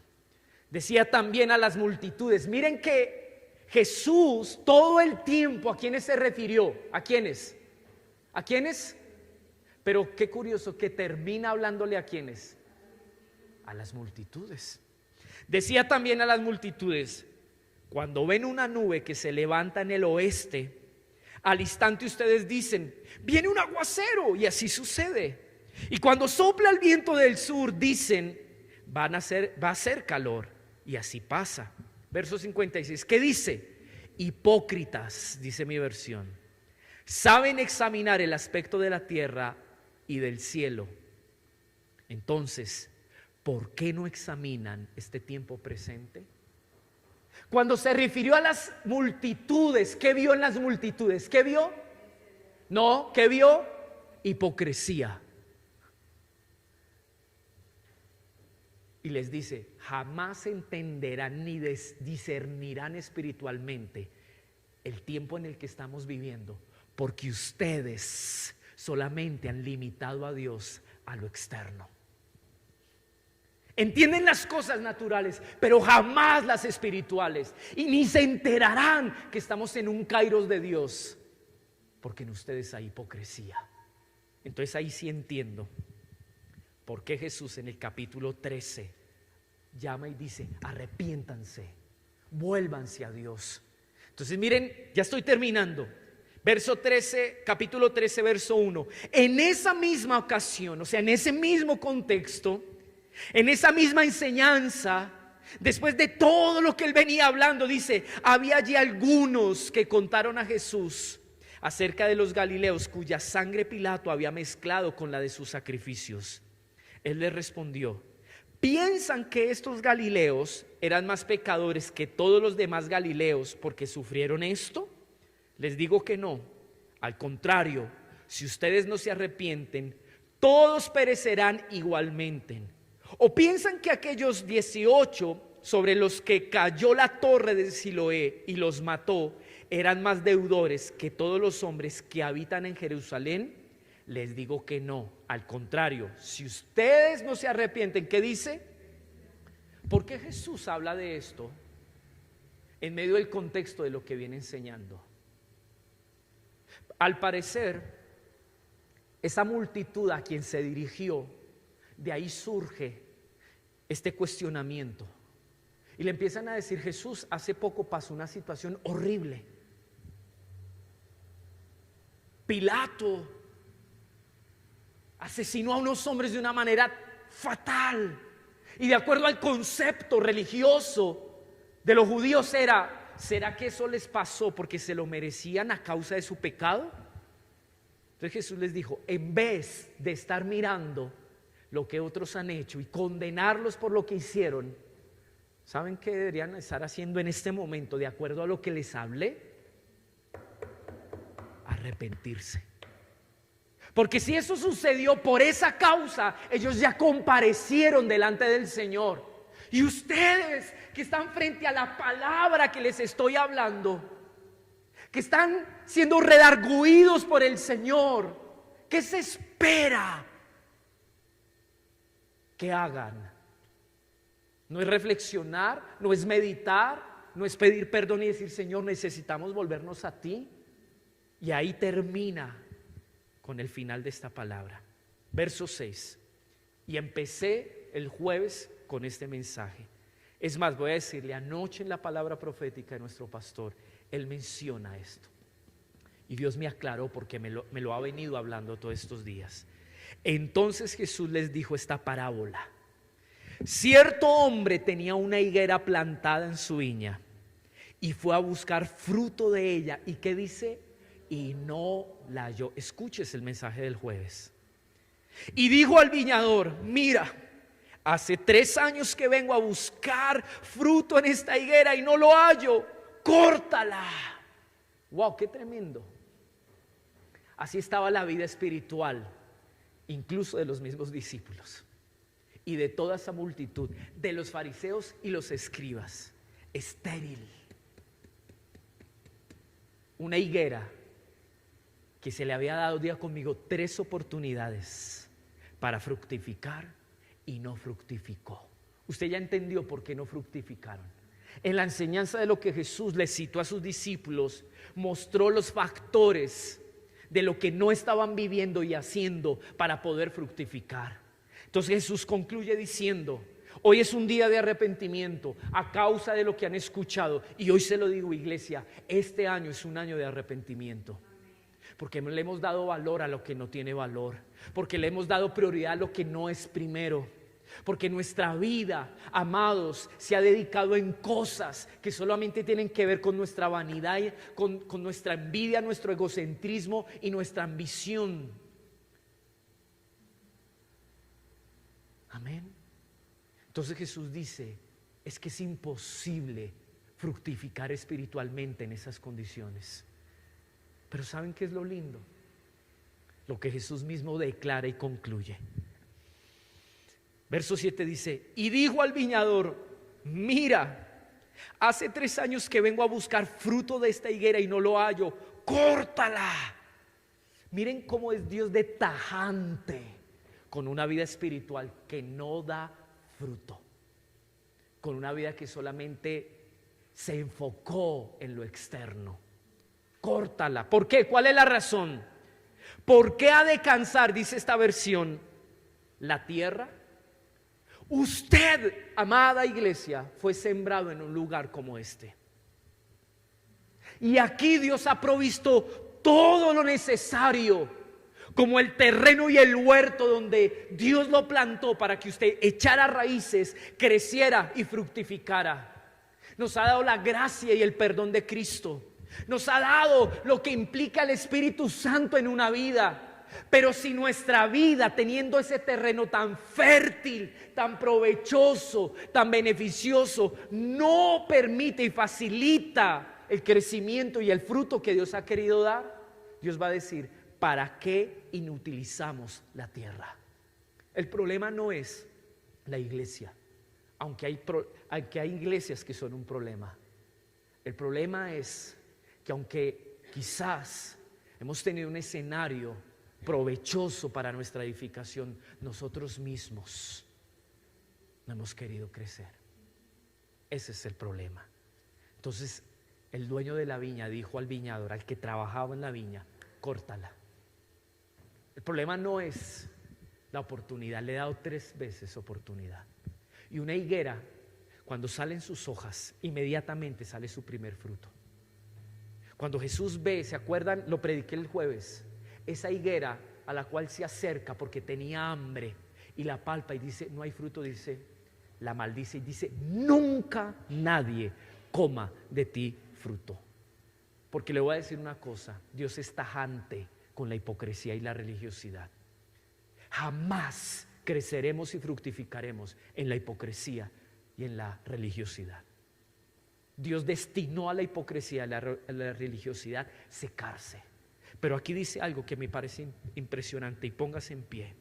Decía también a las multitudes. Miren que Jesús todo el tiempo, ¿a quiénes se refirió? ¿A quiénes? ¿A quiénes? Pero qué curioso que termina hablándole ¿a quiénes? A las multitudes. Decía también a las multitudes: cuando ven una nube que se levanta en el oeste, al instante ustedes dicen: viene un aguacero, y así sucede. Y cuando sopla el viento del sur, dicen: va a ser calor, y así pasa. Verso 56, ¿qué dice? Hipócritas, dice mi versión, saben examinar el aspecto de la tierra y del cielo. Entonces, ¿por qué no examinan este tiempo presente? Cuando se refirió a las multitudes, ¿qué vio en las multitudes? ¿Qué vio? No, ¿qué vio? Hipocresía. Y les dice: jamás entenderán ni discernirán espiritualmente el tiempo en el que estamos viviendo, porque ustedes solamente han limitado a Dios a lo externo. Entienden las cosas naturales, pero jamás las espirituales, y ni se enterarán que estamos en un kairos de Dios, porque en ustedes hay hipocresía. Entonces ahí sí entiendo por qué Jesús en el capítulo 13 llama y dice: arrepiéntanse, vuélvanse a Dios. Entonces miren, ya estoy terminando. Verso 13, capítulo 13, verso 1. En esa misma ocasión, o sea, en ese mismo contexto, en esa misma enseñanza, después de todo lo que él venía hablando, dice: había allí algunos que contaron a Jesús acerca de los galileos cuya sangre Pilato había mezclado con la de sus sacrificios. Él les respondió: ¿piensan que estos galileos eran más pecadores que todos los demás galileos porque sufrieron esto? Les digo que no. Al contrario, si ustedes no se arrepienten, todos perecerán igualmente. ¿O piensan que aquellos 18 sobre los que cayó la torre de Siloé y los mató eran más deudores que todos los hombres que habitan en Jerusalén? Les digo que no. Al contrario, si ustedes no se arrepienten, ¿qué dice? ¿Por qué Jesús habla de esto en medio del contexto de lo que viene enseñando? Al parecer, esa multitud a quien se dirigió, de ahí surge este cuestionamiento. Y le empiezan a decir: Jesús, hace poco pasó una situación horrible. Pilato asesinó a unos hombres de una manera fatal. Y de acuerdo al concepto religioso de los judíos era: ¿será que eso les pasó porque se lo merecían a causa de su pecado? Entonces Jesús les dijo: en vez de estar mirando lo que otros han hecho y condenarlos por lo que hicieron, ¿saben qué deberían estar haciendo en este momento de acuerdo a lo que les hablé? Arrepentirse. Porque si eso sucedió por esa causa, ellos ya comparecieron delante del Señor. Y ustedes que están frente a la palabra que les estoy hablando, que están siendo redarguidos por el Señor, ¿qué se espera que hagan? No es reflexionar, no es meditar, no es pedir perdón y decir: Señor, necesitamos volvernos a ti. Y ahí termina con el final de esta palabra. Verso 6. Y empecé el jueves con este mensaje. Es más, voy a decirle, anoche en la palabra profética de nuestro pastor, él menciona esto. Y Dios me aclaró porque me lo ha venido hablando todos estos días. Entonces Jesús les dijo esta parábola. Cierto hombre tenía una higuera plantada en su viña y fue a buscar fruto de ella. ¿Y qué dice? Y no la halló. Escuches el mensaje del jueves. Y dijo al viñador: mira, hace 3 años que vengo a buscar fruto en esta higuera y no lo hallo. Córtala. Wow, qué tremendo. Así estaba la vida espiritual, incluso de los mismos discípulos y de toda esa multitud, de los fariseos y los escribas. Estéril. Una higuera que se le había dado, día conmigo, 3 oportunidades para fructificar y no fructificó. Usted ya entendió por qué no fructificaron. En la enseñanza de lo que Jesús les citó a sus discípulos, mostró los factores de lo que no estaban viviendo y haciendo para poder fructificar. Entonces Jesús concluye diciendo: hoy es un día de arrepentimiento a causa de lo que han escuchado. Y hoy se lo digo, iglesia, este año es un año de arrepentimiento. Porque le hemos dado valor a lo que no tiene valor. Porque le hemos dado prioridad a lo que no es primero. Porque nuestra vida, amados, se ha dedicado en cosas que solamente tienen que ver con nuestra vanidad, con nuestra envidia, nuestro egocentrismo y nuestra ambición. Amén. Entonces Jesús dice: es que es imposible fructificar espiritualmente en esas condiciones. Pero ¿saben qué es lo lindo? Lo que Jesús mismo declara y concluye. Verso 7 dice: y dijo al viñador: mira, hace 3 años que vengo a buscar fruto de esta higuera y no lo hallo. Córtala. Miren cómo es Dios de tajante con una vida espiritual que no da fruto, con una vida que solamente se enfocó en lo externo. Córtala. ¿Por qué? ¿Cuál es la razón? ¿Por qué ha de cansar, dice esta versión, la tierra? Usted, amada iglesia, fue sembrado en un lugar como este. Y aquí Dios ha provisto todo lo necesario, como el terreno y el huerto donde Dios lo plantó para que usted echara raíces, creciera y fructificara. Nos ha dado la gracia y el perdón de Cristo. Nos ha dado lo que implica el Espíritu Santo en una vida. Pero si nuestra vida, teniendo ese terreno tan fértil, tan provechoso, tan beneficioso, no permite y facilita el crecimiento y el fruto que Dios ha querido dar, Dios va a decir: ¿para qué inutilizamos la tierra? El problema no es la iglesia, aunque hay iglesias que son un problema. El problema es que aunque quizás hemos tenido un escenario provechoso para nuestra edificación, nosotros mismos no hemos querido crecer. Ese es el problema. Entonces el dueño de la viña dijo al viñador, al que trabajaba en la viña: córtala. El problema no es la oportunidad. Le he dado 3 veces oportunidad. Y una higuera, cuando salen sus hojas, inmediatamente sale su primer fruto. Cuando Jesús ve, ¿se acuerdan? Lo prediqué el jueves. Esa higuera a la cual se acerca porque tenía hambre y la palpa y dice: no hay fruto, dice, la maldice y dice: nunca nadie coma de ti fruto. Porque le voy a decir una cosa: Dios es tajante con la hipocresía y la religiosidad. Jamás creceremos y fructificaremos en la hipocresía y en la religiosidad. Dios destinó a la hipocresía y a la religiosidad secarse. Pero aquí dice algo que me parece impresionante, y póngase en pie.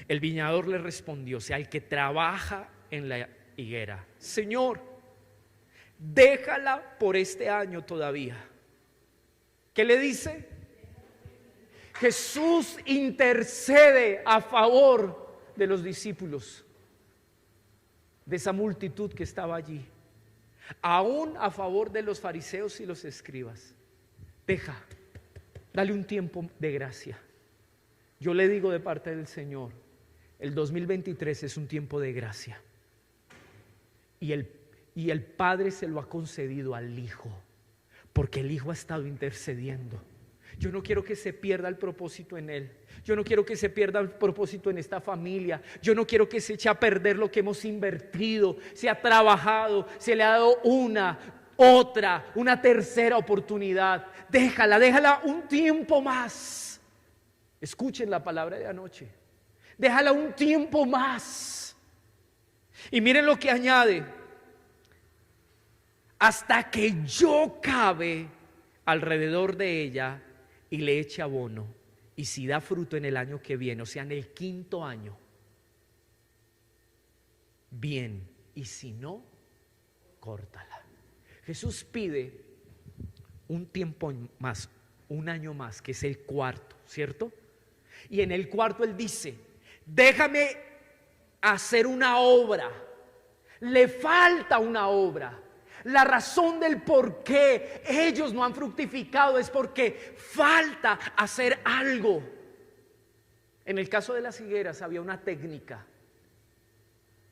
El viñador le respondió, o sea, el que trabaja en la higuera: Señor, déjala por este año todavía. ¿Qué le dice? Jesús intercede a favor de los discípulos, de esa multitud que estaba allí, aún a favor de los fariseos y los escribas. Dale un tiempo de gracia. Yo le digo de parte del Señor, el 2023 es un tiempo de gracia, y el Padre se lo ha concedido al Hijo, porque el Hijo ha estado intercediendo. Yo no quiero que se pierda el propósito en Él. Yo no quiero que se pierda el propósito en esta familia. Yo no quiero que se eche a perder lo que hemos invertido. Se ha trabajado, se le ha dado una tercera oportunidad. Déjala un tiempo más. Escuchen la palabra de anoche. Déjala un tiempo más. Y miren lo que añade: hasta que yo cabe alrededor de ella y le eche abono, y si da fruto en el año que viene, o sea, en el 5.º año, bien, y si no, córtala. Jesús pide un tiempo más, un año más, que es el 4.º, ¿cierto? Y en el 4.º Él dice: déjame hacer una obra. Le falta una obra. La razón del por qué ellos no han fructificado es porque falta hacer algo. En el caso de las higueras había una técnica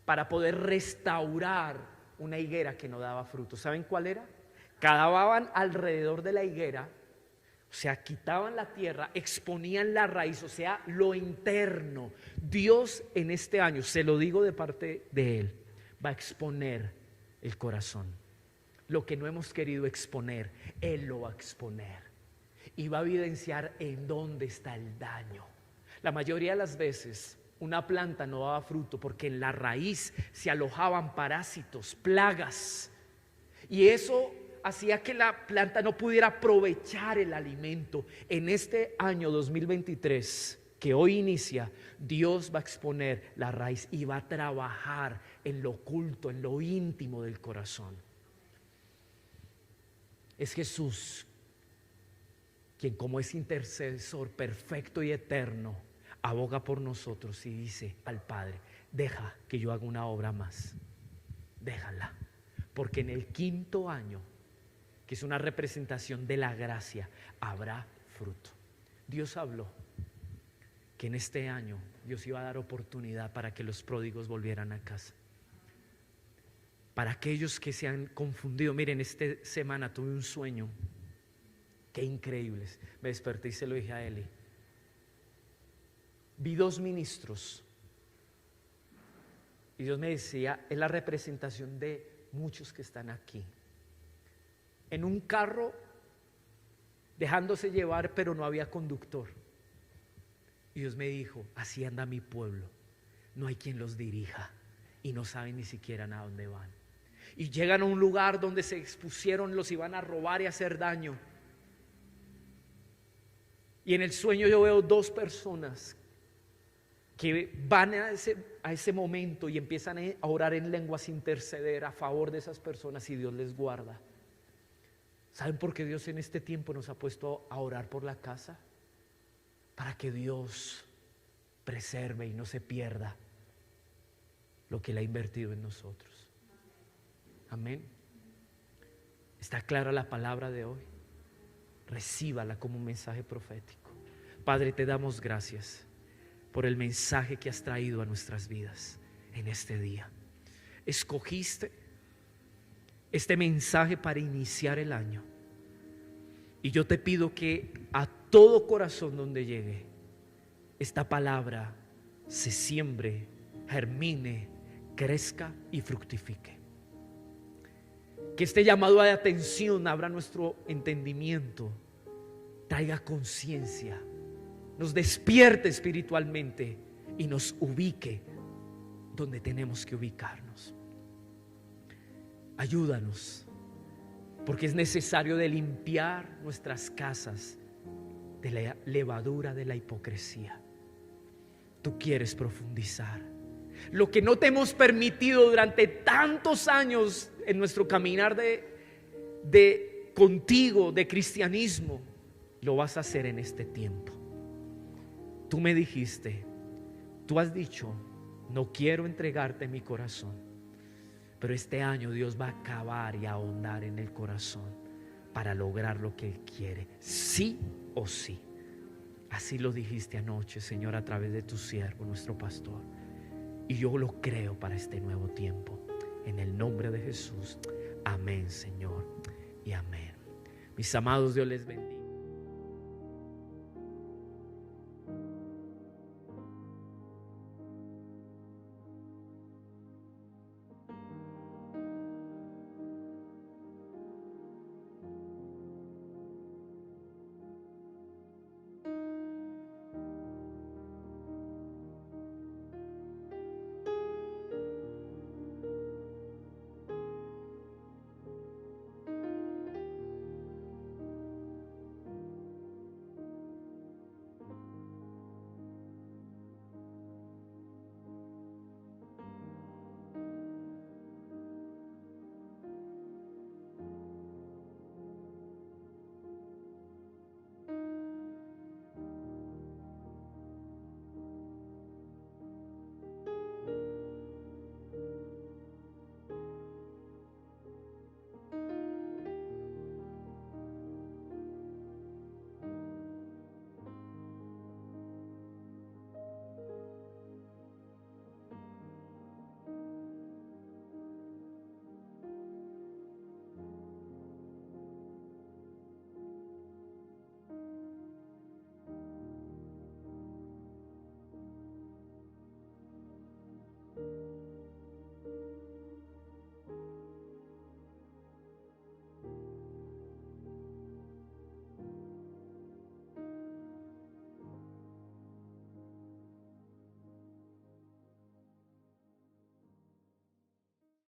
para poder restaurar una higuera que no daba fruto. ¿Saben cuál era? Cavaban alrededor de la higuera, o sea, quitaban la tierra, exponían la raíz, o sea, lo interno. Dios en este año, se lo digo de parte de Él, va a exponer el corazón. Lo que no hemos querido exponer, Él lo va a exponer, y va a evidenciar en dónde está el daño. La mayoría de las veces una planta no daba fruto porque en la raíz se alojaban parásitos, plagas, y eso hacía que la planta no pudiera aprovechar el alimento. En este año 2023 que hoy inicia, Dios va a exponer la raíz y va a trabajar en lo oculto, en lo íntimo del corazón. Es Jesús quien, como es intercesor perfecto y eterno, aboga por nosotros y dice al Padre: deja que yo haga una obra más, déjala, porque en el 5.º año, que es una representación de la gracia, habrá fruto. Dios habló que en este año Dios iba a dar oportunidad para que los pródigos volvieran a casa. Para aquellos que se han confundido, miren, esta semana tuve un sueño, qué increíble. Me desperté y se lo dije a Eli. Vi 2 ministros y Dios me decía: es la representación de muchos que están aquí, en un carro dejándose llevar, pero no había conductor. Y Dios me dijo: así anda mi pueblo, no hay quien los dirija y no saben ni siquiera a dónde van. Y llegan a un lugar donde se expusieron, los iban a robar y hacer daño. Y en el sueño yo veo 2 personas que van a ese momento y empiezan a orar en lenguas, interceder a favor de esas personas, y Dios les guarda. ¿Saben por qué Dios en este tiempo nos ha puesto a orar por la casa? Para que Dios preserve y no se pierda lo que Él ha invertido en nosotros. Amén. ¿Está clara la palabra de hoy? Recíbala como un mensaje profético. Padre, te damos gracias por el mensaje que has traído a nuestras vidas en este día. Escogiste este mensaje para iniciar el año, y yo te pido que a todo corazón donde llegue esta palabra se siembre, germine, crezca y fructifique. Que este llamado de atención abra nuestro entendimiento, traiga conciencia, nos despierte espiritualmente y nos ubique donde tenemos que ubicarnos. Ayúdanos, porque es necesario de limpiar nuestras casas de la levadura de la hipocresía. Tú quieres profundizar. Lo que no te hemos permitido durante tantos años en nuestro caminar de contigo, de cristianismo, lo vas a hacer en este tiempo. Tú me dijiste, tú has dicho, no quiero entregarte mi corazón, pero este año Dios va a acabar y a ahondar en el corazón para lograr lo que Él quiere, sí o sí. Así lo dijiste anoche, Señor, a través de tu siervo, nuestro pastor. Y yo lo creo para este nuevo tiempo. En el nombre de Jesús. Amén, Señor. Y amén. Mis amados, Dios les bendiga.